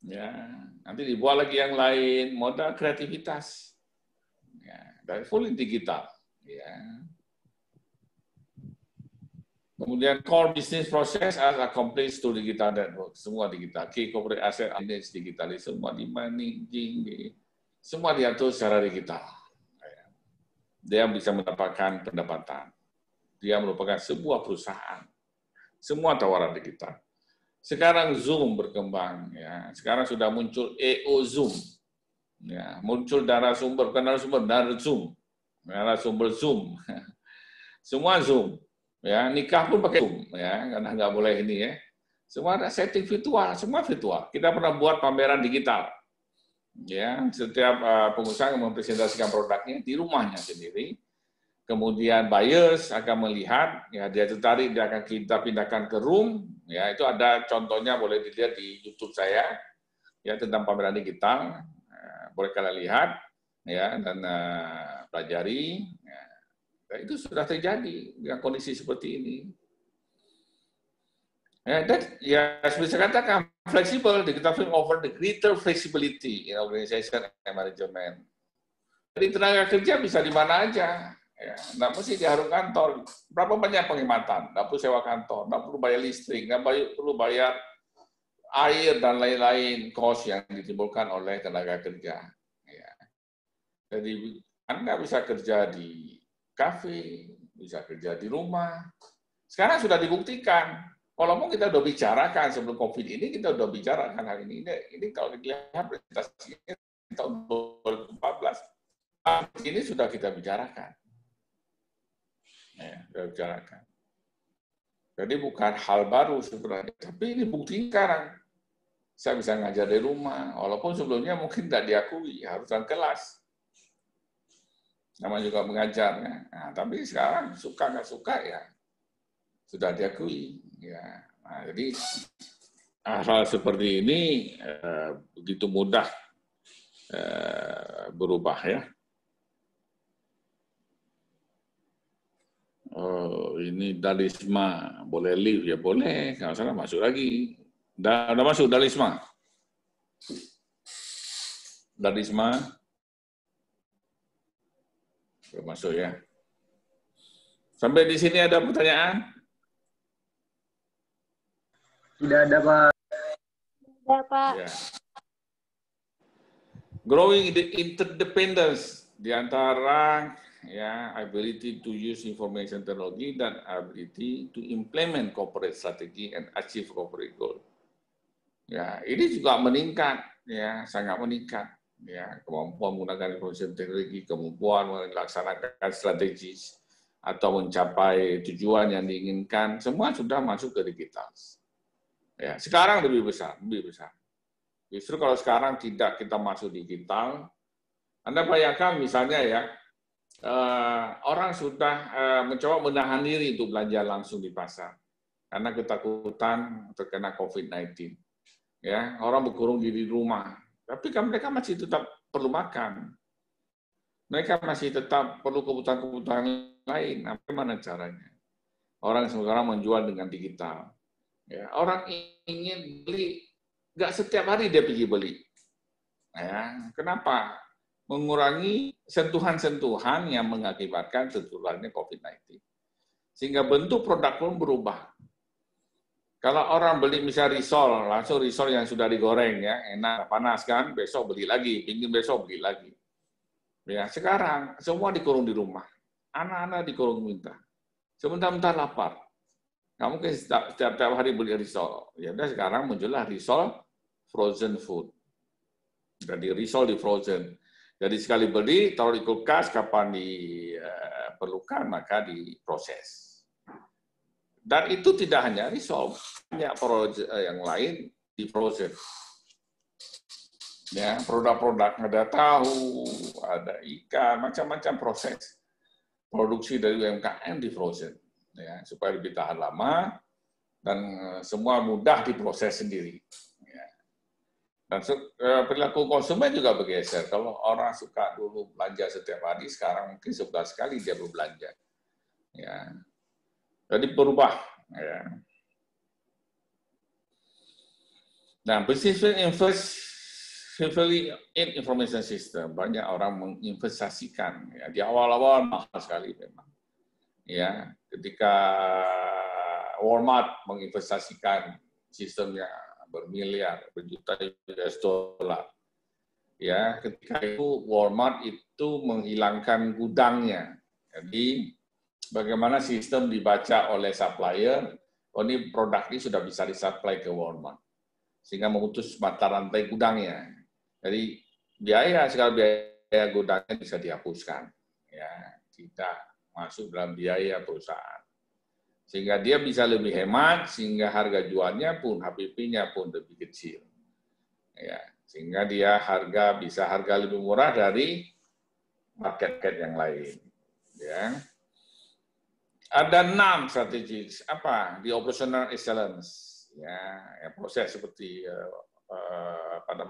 Ya, nanti dibuat lagi yang lain, modal kreativitas, ya, dan full digital, ya. Kemudian core business process as accomplished to digital network, semua digital. Key corporate asset managed digital, semua di managing, semua diatur secara digital. Dia bisa mendapatkan pendapatan. Dia merupakan sebuah perusahaan. Semua tawaran digital. Sekarang Zoom berkembang, ya. Sekarang sudah muncul EO Zoom, ya. Muncul narasumber, bukan narasumber, narasumber Zoom. Semua Zoom. Ya, nikah pun pakai Zoom, ya, karena nggak boleh ini, ya. Semua ada setting virtual, semua virtual. Kita pernah buat pameran digital, ya. Setiap pengusaha mempresentasikan produknya di rumahnya sendiri. Kemudian buyers akan melihat, ya, dia tertarik, dia akan kita pindahkan ke room, ya. Itu ada contohnya, boleh dilihat di YouTube saya, ya, tentang pameran digital. Boleh kalian lihat, ya, dan pelajari. Ya. Nah, itu sudah terjadi dengan kondisi seperti ini. Ya, dan ya seperti saya katakan, fleksibel, digital film offer the greater flexibility in organization and management. Jadi tenaga kerja bisa di mana aja, Ya, nggak mesti di harum kantor. Berapa banyak penghematan? Nggak perlu sewa kantor, nggak perlu bayar listrik, nggak perlu bayar air dan lain-lain kos yang ditimbulkan oleh tenaga kerja. Ya. Jadi Anda bisa kerja di kafe, bisa kerja di rumah. Sekarang sudah dibuktikan. Walaupun kita sudah bicarakan sebelum COVID ini, kita sudah bicarakan hal ini. Ini kalau dilihat presentasinya tahun 2014, ini sudah kita bicarakan. Ya, sudah bicarakan. Jadi bukan hal baru sebenarnya, tapi ini bukti sekarang. Saya bisa ngajar di rumah, walaupun sebelumnya mungkin tidak diakui, harus dalam kelas. Nama juga mengajar, ya. Nah, tapi sekarang suka nggak suka ya sudah diakui. Ya. Nah, jadi hal seperti ini begitu mudah berubah ya. Oh, ini Dalisma boleh leave ya boleh, kalau salah masuk lagi. Udah masuk Dalisma. Dalisma. Udah masuk ya. Sampai di sini ada pertanyaan? Tidak ada, Pak. Ada, Pak. Ya. Growing the interdependence di antara ya ability to use information technology dan ability to implement corporate strategy and achieve corporate goal. Ya, ini juga meningkat, ya, sangat meningkat. Ya, kemampuan menggunakan information teknologi, kemampuan melaksanakan strategi atau mencapai tujuan yang diinginkan, semua sudah masuk ke digital. Ya, sekarang lebih besar, lebih besar. Justru kalau sekarang tidak kita masuk digital, Anda bayangkan misalnya ya, orang sudah mencoba menahan diri untuk belanja langsung di pasar karena ketakutan terkena COVID-19. Ya, orang berkurung diri di rumah, tapi kan mereka masih tetap perlu makan. Mereka masih tetap perlu kebutuhan-kebutuhan lain. Nah, bagaimana caranya? Orang sekarang menjual dengan digital. Ya, orang ingin beli, nggak setiap hari dia pergi beli. Ya, kenapa? Mengurangi sentuhan-sentuhan yang mengakibatkan tertularnya COVID-19. Sehingga bentuk produk pun berubah. Kalau orang beli misalnya risol, langsung risol yang sudah digoreng, ya enak, panas kan, besok beli lagi, pingin besok beli lagi. Ya, sekarang semua dikurung di rumah. Anak-anak dikurung minta. Sebentar-bentar lapar. Nggak mungkin setiap hari beli risol. Ya udah sekarang muncullah risol frozen food. Jadi risol di frozen. Jadi sekali beli, taruh di kulkas, kapan diperlukan, maka diproses. Dan itu tidak hanya risol, banyak produk yang lain di frozen. Ya, produk-produk ada tahu, ada ikan, macam-macam proses produksi dari UMKM di frozen, ya, supaya lebih tahan lama dan semua mudah diproses sendiri. Dan perilaku konsumen juga bergeser. Kalau orang suka dulu belanja setiap hari, sekarang mungkin 11 kali dia berbelanja. Ya. Jadi berubah. Ya. Nah, business invest heavily in information system. Banyak orang menginvestasikan. Ya. Di awal-awal mahal sekali memang. Ya, ketika Walmart menginvestasikan sistemnya bermiliar, berjuta US dollar. Ya, ketika itu Walmart itu menghilangkan gudangnya. Jadi bagaimana sistem dibaca oleh supplier, oh ini produk ini sudah bisa disuplai ke Walmart. Sehingga memutus mata rantai gudangnya. Jadi segala biaya gudangnya bisa dihapuskan. Ya, tidak masuk dalam biaya perusahaan. Sehingga dia bisa lebih hemat, sehingga harga jualnya pun, HPP-nya pun lebih kecil. Ya, sehingga dia bisa harga lebih murah dari market yang lain. Ya. Ada 6 strategi apa di operational excellence, ya proses seperti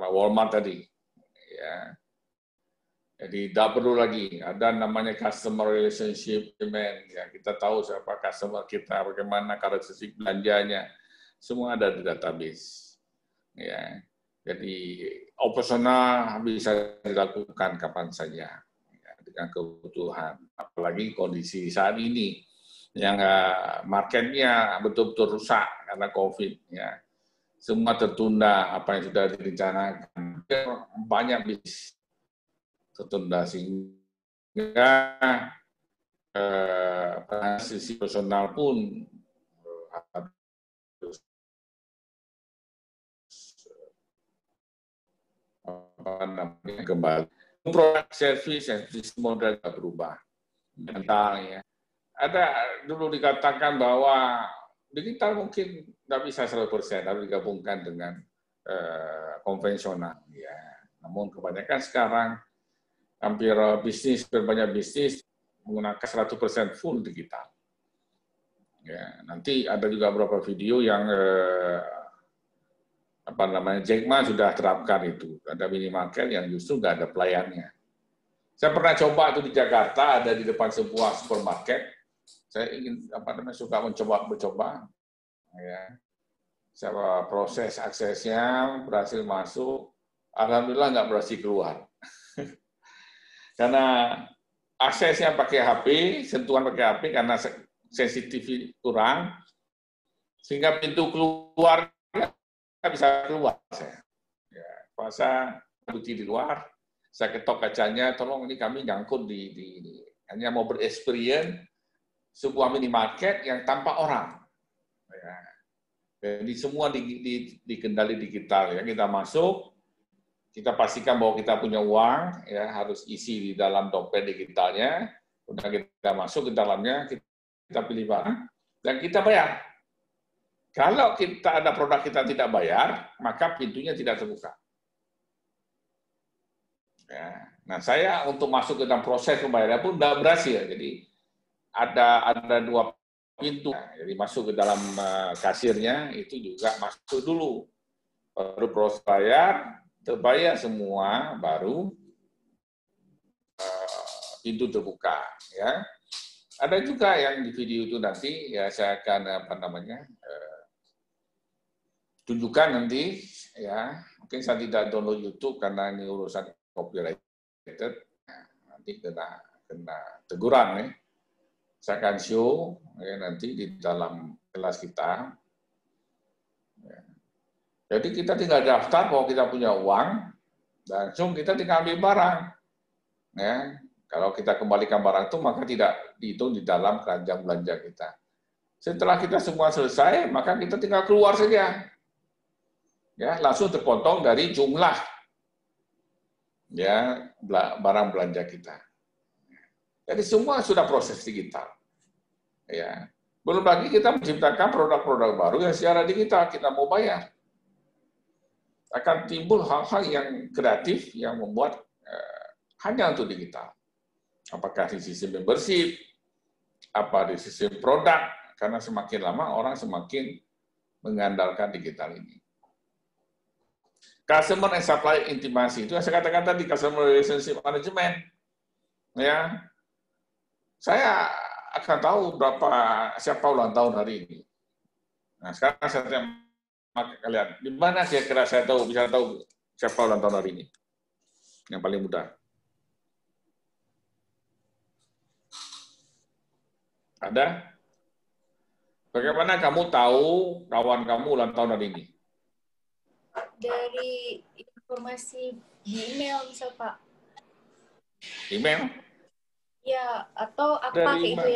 Walmart tadi. Ya. Jadi tidak perlu lagi ada namanya customer relationship management. Ya, kita tahu siapa customer kita, bagaimana karakteristik belanjanya, semua ada di database. Ya, jadi operasional bisa dilakukan kapan saja. Ya, dengan kebutuhan. Apalagi kondisi saat ini yang marketnya betul-betul rusak karena COVID. Ya. Semua tertunda apa yang sudah direncanakan. Banyak bisnis tertunda sehingga sisi personal pun harus kembali. Produk service yang model berubah. Mental ya. Ada dulu dikatakan bahwa digital mungkin nggak bisa 100%, harus digabungkan dengan konvensional. Ya. Namun kebanyakan sekarang hampir banyak bisnis menggunakan 100% full digital. Ya, nanti ada juga beberapa video yang Jack Ma sudah terapkan itu. Ada minimarket yang justru nggak ada pelayannya. Saya pernah coba itu di Jakarta, ada di depan sebuah supermarket. Saya ingin suka mencoba. Ya. Saya proses aksesnya berhasil masuk. Alhamdulillah nggak berhasil keluar. Karena aksesnya pakai HP, sentuhan pakai HP karena sensitif kurang, sehingga pintu keluar nggak bisa keluar. Saya puasa bukti di luar, saya ketok kacanya, tolong ini kami nyangkut hanya mau berexperience sebuah minimarket yang tanpa orang. Ya. Jadi semua dikendali digital ya, kita masuk. Kita pastikan bahwa kita punya uang, ya harus isi di dalam dompet digitalnya. Udah kita masuk ke dalamnya, kita pilih barang, dan kita bayar. Kalau kita ada produk kita tidak bayar, maka pintunya tidak terbuka. Ya. Nah, saya untuk masuk ke dalam proses pembayaran pun tidak berhasil. Jadi ada 2 pintu. Jadi masuk ke dalam kasirnya itu juga masuk dulu, baru proses bayar. Terbayar semua, baru pintu terbuka. Ya, ada juga yang di video itu nanti ya saya akan tunjukkan nanti. Ya, mungkin saya tidak download YouTube karena ini urusan copyrighted. Nanti kena teguran ya. Saya akan show ya, nanti di dalam kelas kita. Jadi kita tinggal daftar bahwa kita punya uang, langsung kita tinggal ambil barang. Ya, kalau kita kembalikan barang itu maka tidak dihitung di dalam keranjang belanja kita. Setelah kita semua selesai, maka kita tinggal keluar saja. Ya, langsung terpotong dari jumlah ya barang belanja kita. Jadi semua sudah proses digital. Ya, belum lagi kita menciptakan produk-produk baru yang secara digital kita mau bayar. Akan timbul hal-hal yang kreatif yang membuat hanya untuk digital. Apakah di sistem membership, apa di sistem produk, karena semakin lama orang semakin mengandalkan digital ini. Customer and supply intimacy, itu yang saya katakan tadi, customer relationship management. Ya, saya akan tahu siapa ulang tahun hari ini. Nah, sekarang saya tanya kalian, di mana kira-kira saya bisa tahu siapa ulang tahun hari ini? Yang paling mudah. Ada? Bagaimana kamu tahu kawan kamu ulang tahun hari ini? Dari informasi di email misal Pak. Email? Ya, atau apa kayak itu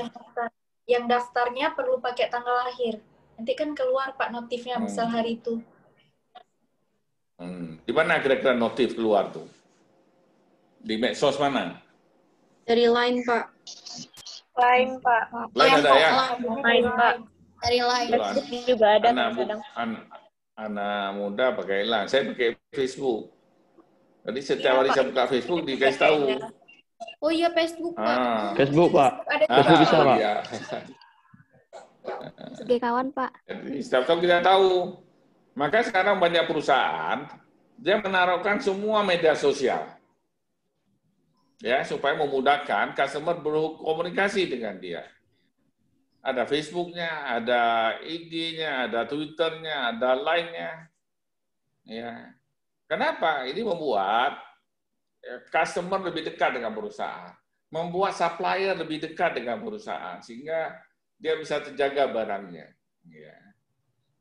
yang daftarnya perlu pakai tanggal lahir. Nanti kan keluar Pak notifnya misal hari itu. Di mana kira-kira notif keluar tuh? Di medsos mana? Dari Line, Pak. Line, Pak. Line ada ya? Line, Pak. Dari Line. Facebook juga ada kadang-kadang. Anak muda pakai Line. Saya pakai Facebook. Jadi setiap hari saya buka Facebook dikasih tahu. Oh iya, Facebook, Pak. Facebook, Pak. Facebook bisa, Pak. Ya. Sebagai kawan, Pak. Jadi setiap tahun kita tahu. Maka sekarang banyak perusahaan dia menaruhkan semua media sosial, ya supaya memudahkan customer berkomunikasi dengan dia. Ada Facebooknya, ada IG-nya, ada Twitter-nya, ada Line-nya. Ya, kenapa? Ini membuat customer lebih dekat dengan perusahaan. membuat supplier lebih dekat dengan perusahaan sehingga dia bisa terjaga barangnya. Ya.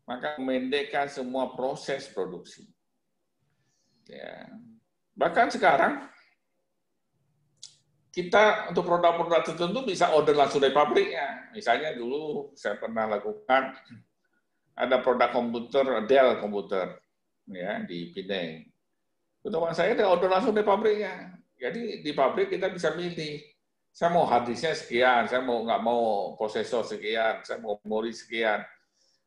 Maka memendekkan semua proses produksi. Ya. Bahkan sekarang kita untuk produk-produk tertentu bisa order langsung dari pabriknya. Misalnya dulu saya pernah lakukan ada produk komputer Dell komputer ya di Pineng. Teman saya ada order langsung dari pabriknya. Jadi di pabrik kita bisa milih, saya mau hard disknya sekian, saya nggak mau prosesor sekian, saya mau memori sekian.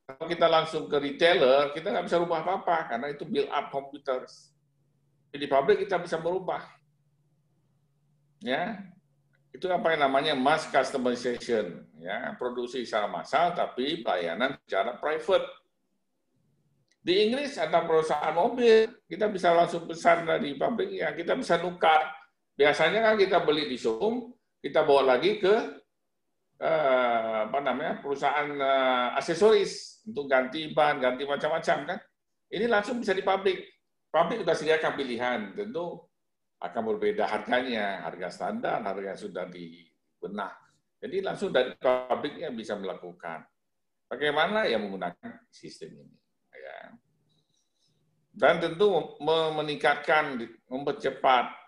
Kalau kita langsung ke retailer, kita nggak bisa rubah apa-apa karena itu build up computers. Di pabrik kita bisa merubah. Ya, itu apa yang namanya mass customization, ya, produksi secara massal tapi pelayanan secara private. Di Inggris ada perusahaan mobil, kita bisa langsung pesan dari pabriknya, kita bisa nukar. Biasanya kan kita beli di showroom, kita bawa lagi ke perusahaan aksesoris untuk ganti ban, ganti macam-macam kan. Ini langsung bisa di pabrik. Pabrik sudah sediakan pilihan, tentu akan berbeda harganya, harga standar, harga yang sudah dibenah. Jadi langsung dari pabriknya bisa melakukan. Bagaimana ya menggunakan sistem ini. Ya. Dan tentu meningkatkan, mempercepat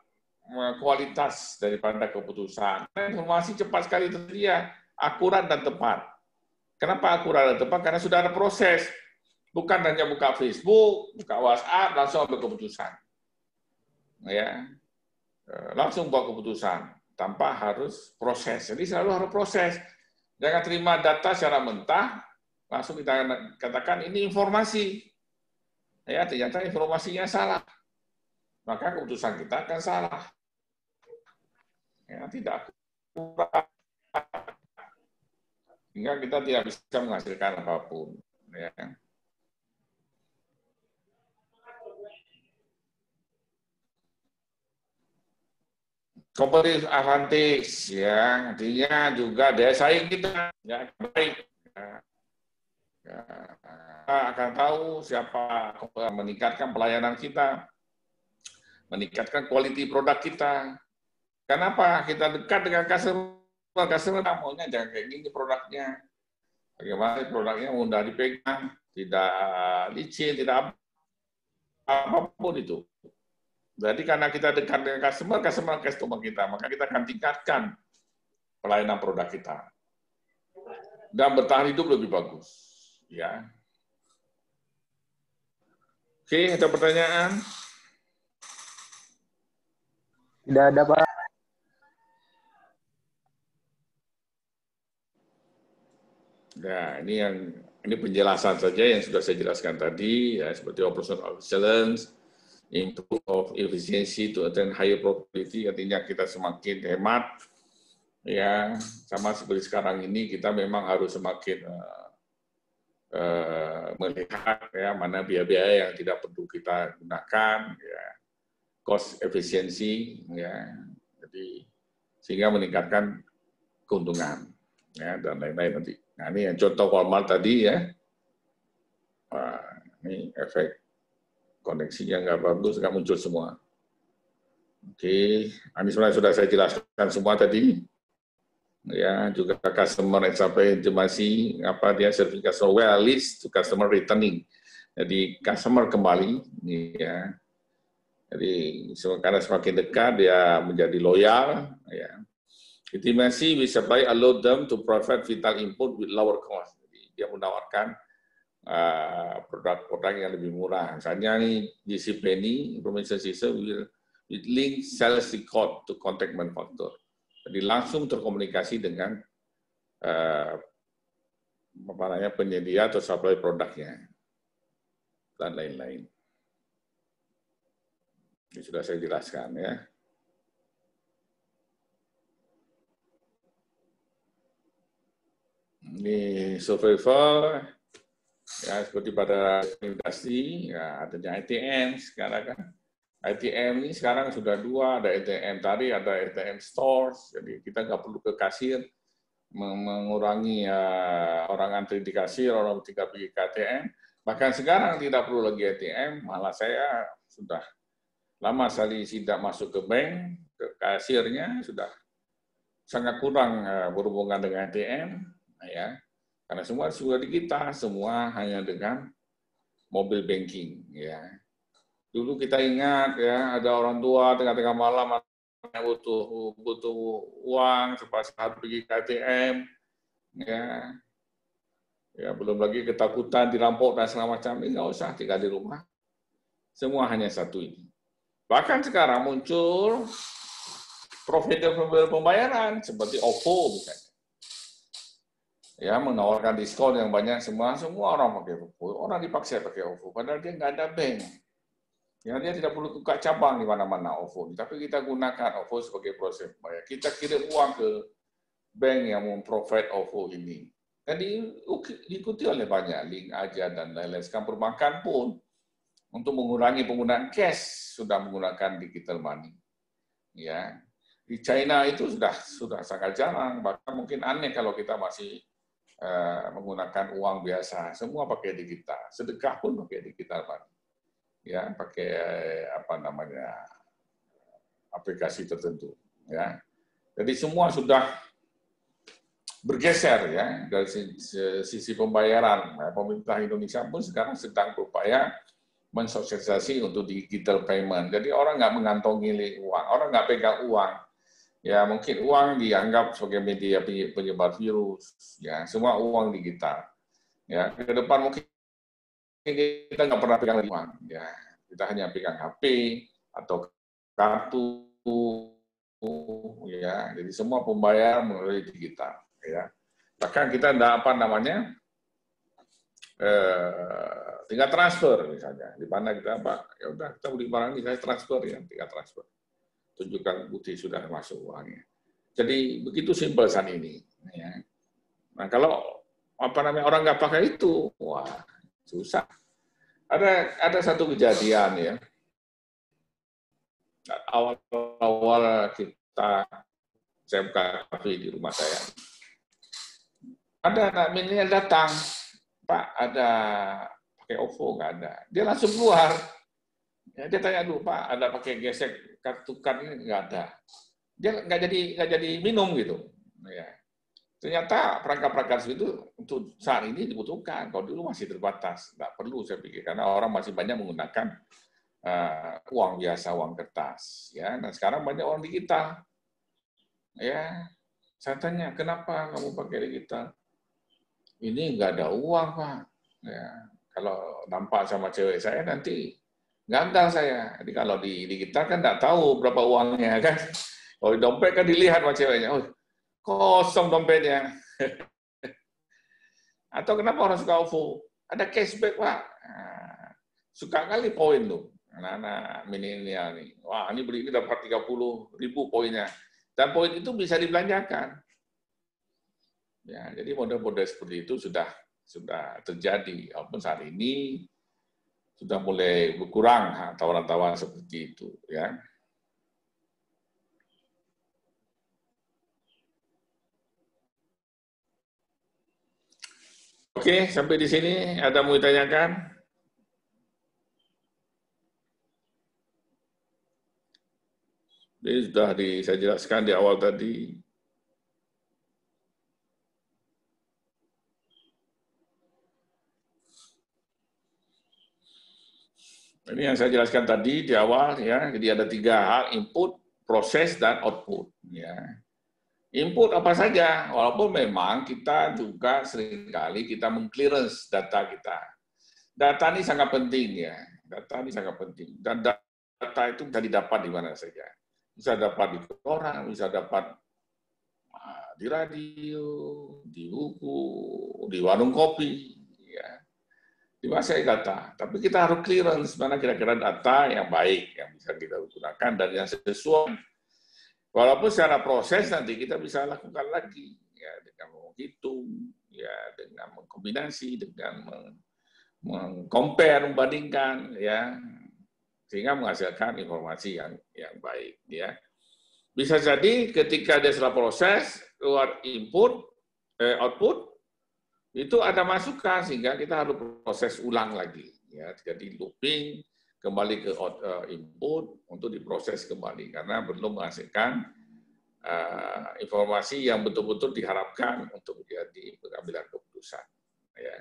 kualitas daripada keputusan. Informasi cepat sekali tersedia, akurat dan tepat. Kenapa akurat dan tepat? Karena sudah ada proses. Bukan hanya buka Facebook, buka WhatsApp, langsung ambil keputusan. Ya. Langsung buat keputusan tanpa harus proses. Jadi selalu harus proses. Jangan terima data secara mentah, langsung kita katakan ini informasi. Ya, ternyata informasinya salah. Maka keputusan kita akan salah. Ya, tidak akurat. Hingga kita tidak bisa menghasilkan apapun. Ya. Competitive advantage, ya, artinya juga daya saing kita ya baik. Ya, kita akan tahu siapa meningkatkan pelayanan kita, meningkatkan quality produk kita. Kenapa? Kita dekat dengan customer maunya jangan kayak gini produknya. Bagaimana produknya mudah dipegang, tidak licin, tidak apapun itu. Jadi karena kita dekat dengan customer kita, maka kita akan tingkatkan pelayanan produk kita. Dan bertahan hidup lebih bagus. Ya. Oke, ada pertanyaan? Tidak ada, Pak. Nah, ini penjelasan saja yang sudah saya jelaskan tadi, ya, seperti operational excellence, improve of efficiency to attain higher profitability, artinya kita semakin hemat, ya, sama seperti sekarang ini kita memang harus semakin melihat ya mana biaya-biaya yang tidak perlu kita gunakan, ya, cost efisiensi, ya, jadi sehingga meningkatkan keuntungan, ya, dan lain-lain nanti. Nah, ini yang contoh Walmart tadi ya. Wah, ini efek koneksinya nggak bagus, nggak muncul semua. Oke, ini sebenarnya sudah saya jelaskan semua tadi. Ya, juga customer sampai intimasi, apa dia service customer well list to customer returning. Jadi customer kembali, ya. Jadi karena semakin dekat dia menjadi loyal, ya. Intimasi bisa by allow them to provide vital input with lower cost. Jadi dia menawarkan produk-produk yang lebih murah. Misalnya nih JC Penney information system will link sales record to contact manufacturer. Jadi langsung terkomunikasi dengan penyedia atau supply produknya dan lain-lain. Ini sudah saya jelaskan ya. Ini survival ya seperti pada industri ya adanya ATM sekarang kan. ATM ini sekarang sudah dua, ada ATM tadi, ada ATM stores, jadi kita nggak perlu ke kasir, mengurangi orang antri di kasir, orang tinggal pergi ke ATM. Bahkan sekarang tidak perlu lagi ATM, malah saya sudah lama sekali tidak masuk ke bank, ke kasirnya sudah sangat kurang berhubungan dengan ATM, ya, karena semua sudah digital, semua hanya dengan mobile banking, ya. Dulu kita ingat ya, ada orang tua tengah-tengah malam butuh uang, terpaksa harus pergi ke ATM, ya. Ya, belum lagi ketakutan dirampok dan segala macam, ini nggak usah, tinggal di rumah. Semua hanya satu ini. Bahkan sekarang muncul provider pembayaran seperti OVO misalnya. Ya, menawarkan diskon yang banyak, semua orang pakai OVO. Orang dipaksa pakai OVO, padahal dia nggak ada bank. Ya, dia tidak perlu buka cabang di mana-mana OVO. Tapi kita gunakan OVO sebagai proses bayar. Kita kirim uang ke bank yang memprovide OVO ini. Dan diikuti oleh banyak link aja dan lain-lain. Sekarang perbankan pun untuk mengurangi penggunaan cash sudah menggunakan digital money. Ya, di China itu sudah sangat jarang. Bahkan mungkin aneh kalau kita masih menggunakan uang biasa. Semua pakai digital. Sedekah pun pakai digital money. Ya, pakai aplikasi tertentu. Ya, jadi semua sudah bergeser ya dari sisi pembayaran. Pemerintah Indonesia pun sekarang sedang berupaya mensosialisasi untuk digital payment. Jadi orang nggak mengantongi uang, orang nggak pegang uang. Ya mungkin uang dianggap sebagai media penyebar virus. Ya semua uang digital. Ya ke depan mungkin kita nggak pernah pegang uang. Ya kita hanya pegang HP atau kartu. Ya jadi semua pembayaran melalui digital. Ya, bahkan kita tidak tinggal transfer misalnya di mana kita ya udah kita beli barang ini saya transfer ya tinggal transfer tunjukkan bukti sudah masuk uangnya. Jadi begitu simpel saat ini. Ya. Nah kalau orang nggak pakai itu, wah susah. Ada satu kejadian ya awal saya buka kafe di rumah saya. Ada anak milenial datang, Pak, ada pakai OVO nggak ada. Dia langsung keluar. Ya, dia tanya dulu, Pak, ada pakai gesek kartu ini nggak ada. Dia nggak jadi minum gitu. Ya. Ternyata perangkat-perangkat itu untuk saat ini dibutuhkan. Kalau dulu masih terbatas, nggak perlu saya pikir karena orang masih banyak menggunakan uang biasa, uang kertas. Ya, dan sekarang banyak orang digital. Ya, saya tanya, kenapa kamu pakai digital? Ini nggak ada uang, Pak. Ya, kalau nampak sama cewek saya nanti gagal saya. Jadi kalau di digital kan nggak tahu berapa uangnya kan. Kalau di dompet kan dilihat sama ceweknya, oh kosong dompetnya. Atau kenapa orang suka OVO? Ada cashback, Pak. Nah, suka kali poin tuh. Anak-anak milenial nih. Wah, ini beli ini dapat 30.000 poinnya. Dan poin itu bisa dibelanjakan. Ya, jadi model-model seperti itu sudah terjadi. Walaupun saat ini sudah mulai berkurang tawaran-tawaran seperti itu. Ya. Oke, sampai di sini ada mau ditanyakan? Ini sudah saya jelaskan di awal tadi. Ini yang saya jelaskan tadi di awal ya. Jadi ada 3 hal: input, proses, dan output. Ya. Input apa saja, walaupun memang kita juga seringkali kita meng-clearance data kita. Data ini sangat penting ya. Data ini sangat penting. Dan data itu bisa didapat di mana saja. Bisa dapat di koran, bisa dapat di radio, di buku, di warung kopi, ya. Di mana data. Tapi kita harus clearance mana kira-kira data yang baik, yang bisa kita gunakan dan yang sesuai. Walaupun secara proses nanti kita bisa lakukan lagi, ya dengan menghitung, ya dengan mengkombinasi, dengan meng-compare, membandingkan, ya sehingga menghasilkan informasi yang baik, ya. Bisa jadi ketika ada setelah proses keluar input, output itu ada masukan sehingga kita harus proses ulang lagi, ya. Jadi looping kembali ke input untuk diproses kembali karena belum menghasilkan informasi yang betul-betul diharapkan untuk menjadi pengambilan keputusan. Ya.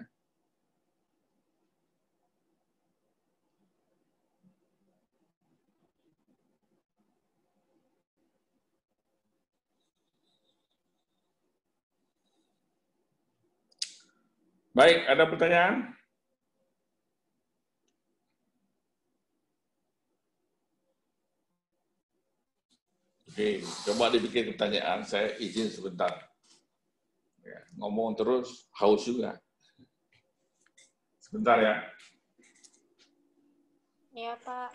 Baik, ada pertanyaan? Oke, coba dibikin pertanyaan. Saya izin sebentar. Ya, ngomong terus, haus juga. Sebentar ya. Iya, Pak.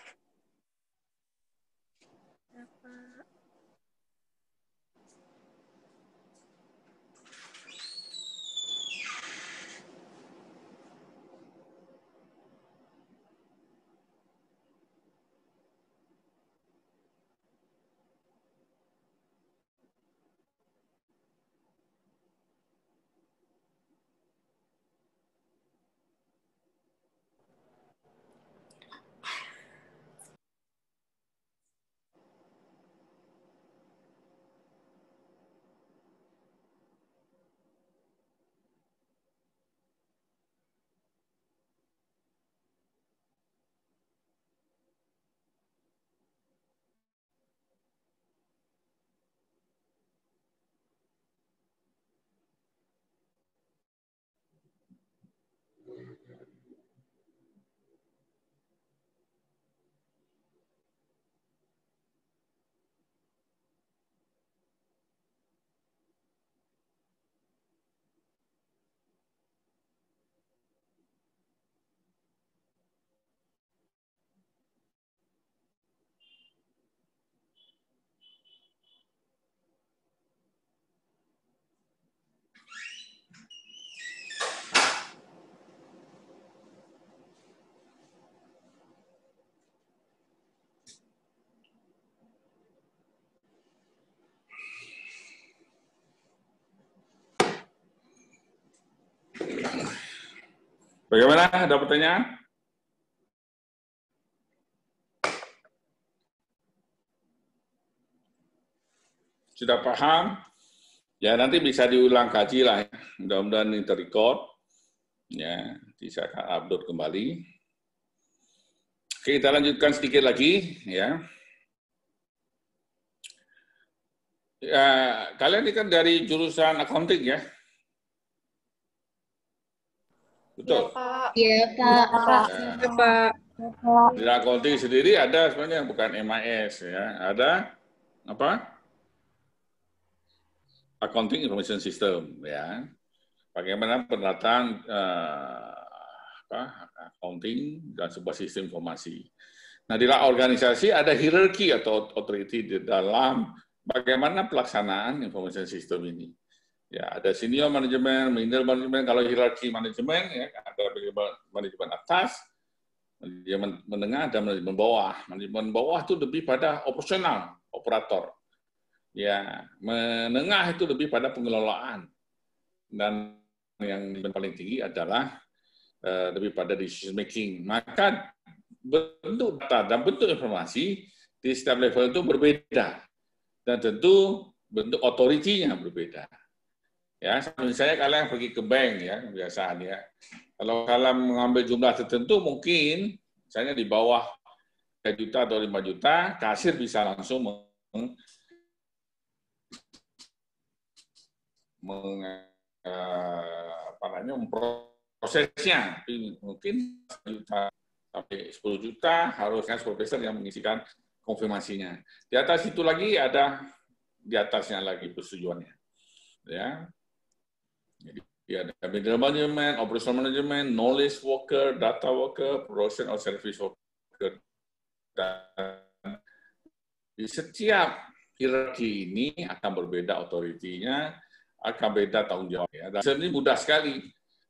Bagaimana? Ada pertanyaan? Sudah paham? Ya, nanti bisa diulang kaji lah. Ya. Mudah-mudahan ini terrecord. Ya, bisa akan upload kembali. Oke, kita lanjutkan sedikit lagi. Ya. Ya, kalian ini kan dari jurusan accounting ya? Betul? Iya, Pak. Ya. Pak. Di accounting sendiri ada sebenarnya bukan MIS ya, ada apa? Accounting Information System ya. Bagaimana penataan accounting dan sebuah sistem informasi. Nah, di dalam organisasi ada hierarki atau authority di dalam bagaimana pelaksanaan information system ini. Ya, ada senior manajemen, middle manajemen, kalau hierarki manajemen ya ada manajemen atas, manajemen menengah dan manajemen bawah. Manajemen bawah itu lebih pada operasional, operator. Ya, menengah itu lebih pada pengelolaan. Dan yang paling tinggi adalah lebih pada decision making. Maka bentuk data dan bentuk informasi di setiap level itu berbeda. Dan tentu bentuk otoritinya berbeda. Ya, misalnya kalian pergi ke bank ya, kebiasaan ya. Kalau kalian mengambil jumlah tertentu mungkin misalnya di bawah 3 juta atau 5 juta, kasir bisa langsung memprosesnya. Mungkin 1 juta sampai 10 juta harusnya supervisor yang mengisikan konfirmasinya. Di atas itu lagi ada di atasnya lagi persetujuannya. Ya. Jadi ada middle management, operational management, knowledge worker, data worker, production or service worker. Dan di setiap hierarki ini akan berbeda otoritinya, akan beda tanggung jawabnya. Dan ini mudah sekali.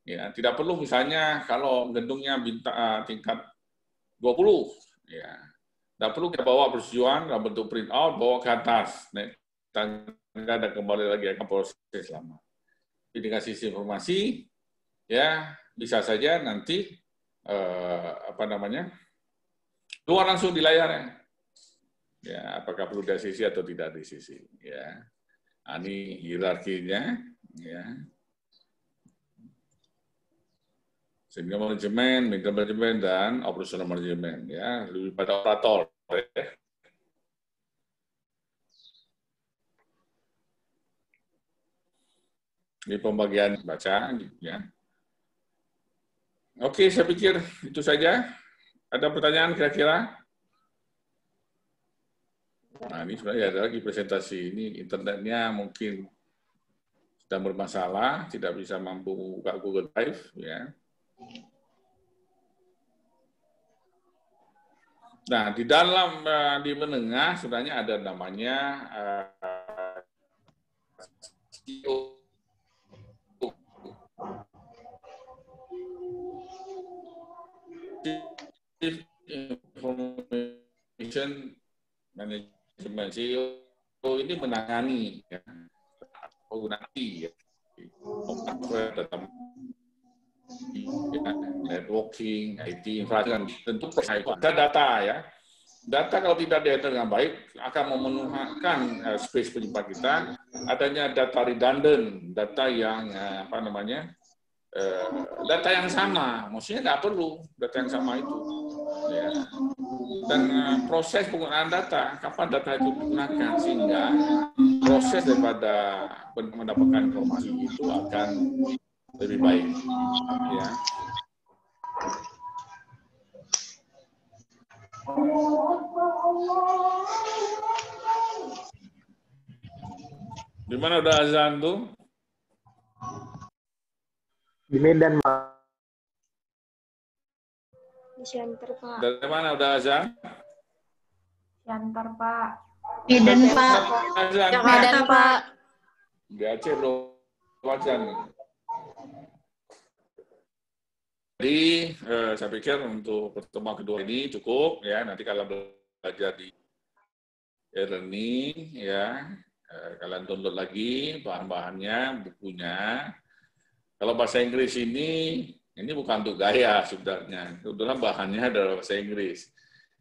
Ya, tidak perlu misalnya kalau gedungnya tingkat 20, ya, tidak perlu kita bawa persetujuan dalam bentuk print out, bawa ke atas, tangga dan kembali lagi akan proses lama. Dengan sistem informasi, ya bisa saja nanti keluar langsung di layarnya. Ya, apakah perlu di sisi atau tidak di sisi. Ya, ini hierarkinya. Ya. Senior manajemen, middle manajemen, dan operational manajemen. Ya, lebih pada operator. Ya. Ini pembagian baca, ya. Oke, saya pikir itu saja. Ada pertanyaan kira-kira? Nah, ini sebenarnya ada lagi presentasi ini. Internetnya mungkin sedang bermasalah, tidak bisa mampu buka Google Drive, ya. Nah, di dalam di menengah sebenarnya ada namanya CEO. Information Management. CEO ini menangani ya, penggunaan ya, networking, IT, infrastruktur, tentu ada data ya. Data kalau tidak dihandle dengan baik akan memenuhkan space penyimpan kita. Adanya data redundant, data yang apa namanya, data yang sama, maksudnya nggak perlu data yang sama itu. Ya. Dan proses penggunaan data, kapan data itu digunakan, sehingga proses daripada mendapatkan informasi itu akan lebih baik. Ya. Di mana udah azan tuh? Di Medan, Pak. Di Siantar, Pak. Dari mana udah azan? Siantar, Pak. Medan, Pak. Azan. Medan, Pak. Di Aceh belum azan. Jadi saya pikir untuk pertemuan kedua ini cukup ya. Nanti kalau belajar di e-learning ya, kalian download lagi bahan-bahannya, bukunya. Kalau bahasa Inggris ini bukan untuk gaya sebenarnya. Kebetulan bahannya adalah bahasa Inggris.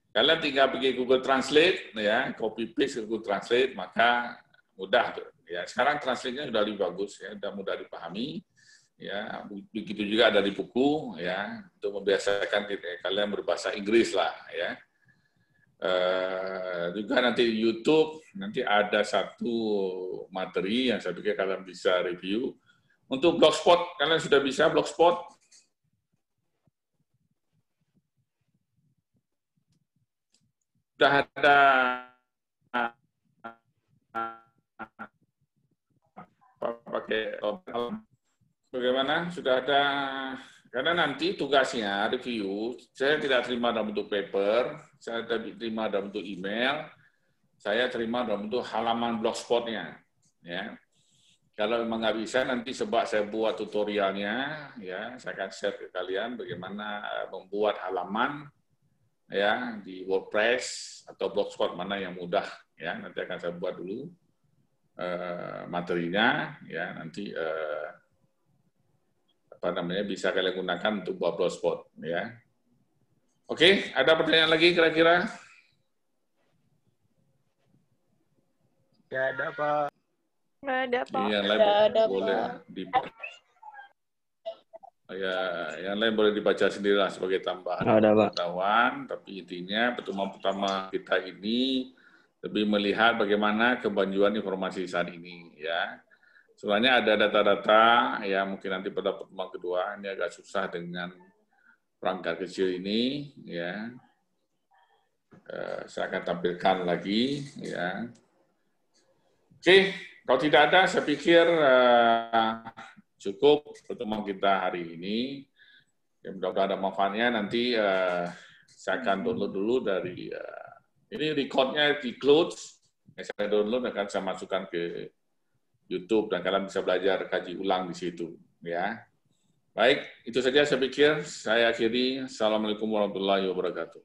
Kalian tinggal pergi Google Translate ya, copy paste ke Google Translate, maka mudah ya. Sekarang translate-nya sudah lebih bagus ya, sudah mudah dipahami. Ya, begitu juga dari buku ya, untuk membiasakan kalian berbahasa Inggris lah ya. Juga nanti di YouTube nanti ada satu materi yang saya pikir kalian bisa review. Untuk Blogspot, kalian sudah bisa Blogspot? Sudah ada pakai bagaimana? Sudah ada, karena nanti tugasnya review, saya tidak terima dalam bentuk paper, saya terima dalam bentuk email, saya terima dalam bentuk halaman blogspotnya. Ya. Kalau memang nggak bisa, nanti sebab saya buat tutorialnya, ya, saya akan share ke kalian bagaimana membuat halaman ya di WordPress atau blogspot mana yang mudah. Ya, nanti akan saya buat dulu materinya, ya nanti. Apa namanya, bisa kalian gunakan untuk buat blogspot ya. Oke, ada pertanyaan lagi kira-kira? Nggak ada, Pak. Nggak ada, Pak. Yang lain boleh yang lain boleh dibaca sendirilah sebagai tambahan pengetahuan. Tapi intinya pertemuan pertama kita ini lebih melihat bagaimana kemajuan informasi saat ini ya. Sebenarnya ada data-data ya, mungkin nanti pada pertemuan kedua ini agak susah dengan perangkat kecil ini ya. Saya akan tampilkan lagi ya. Oke, kalau tidak ada saya pikir cukup pertemuan kita hari ini. Ya, mudah-mudahan ada manfaatnya. Nanti saya akan download dulu dari ini recordnya di close. Saya download akan saya masukkan ke YouTube dan kalian bisa belajar kaji ulang di situ ya. Baik, itu saja saya pikir. Saya akhiri. Assalamualaikum warahmatullahi wabarakatuh.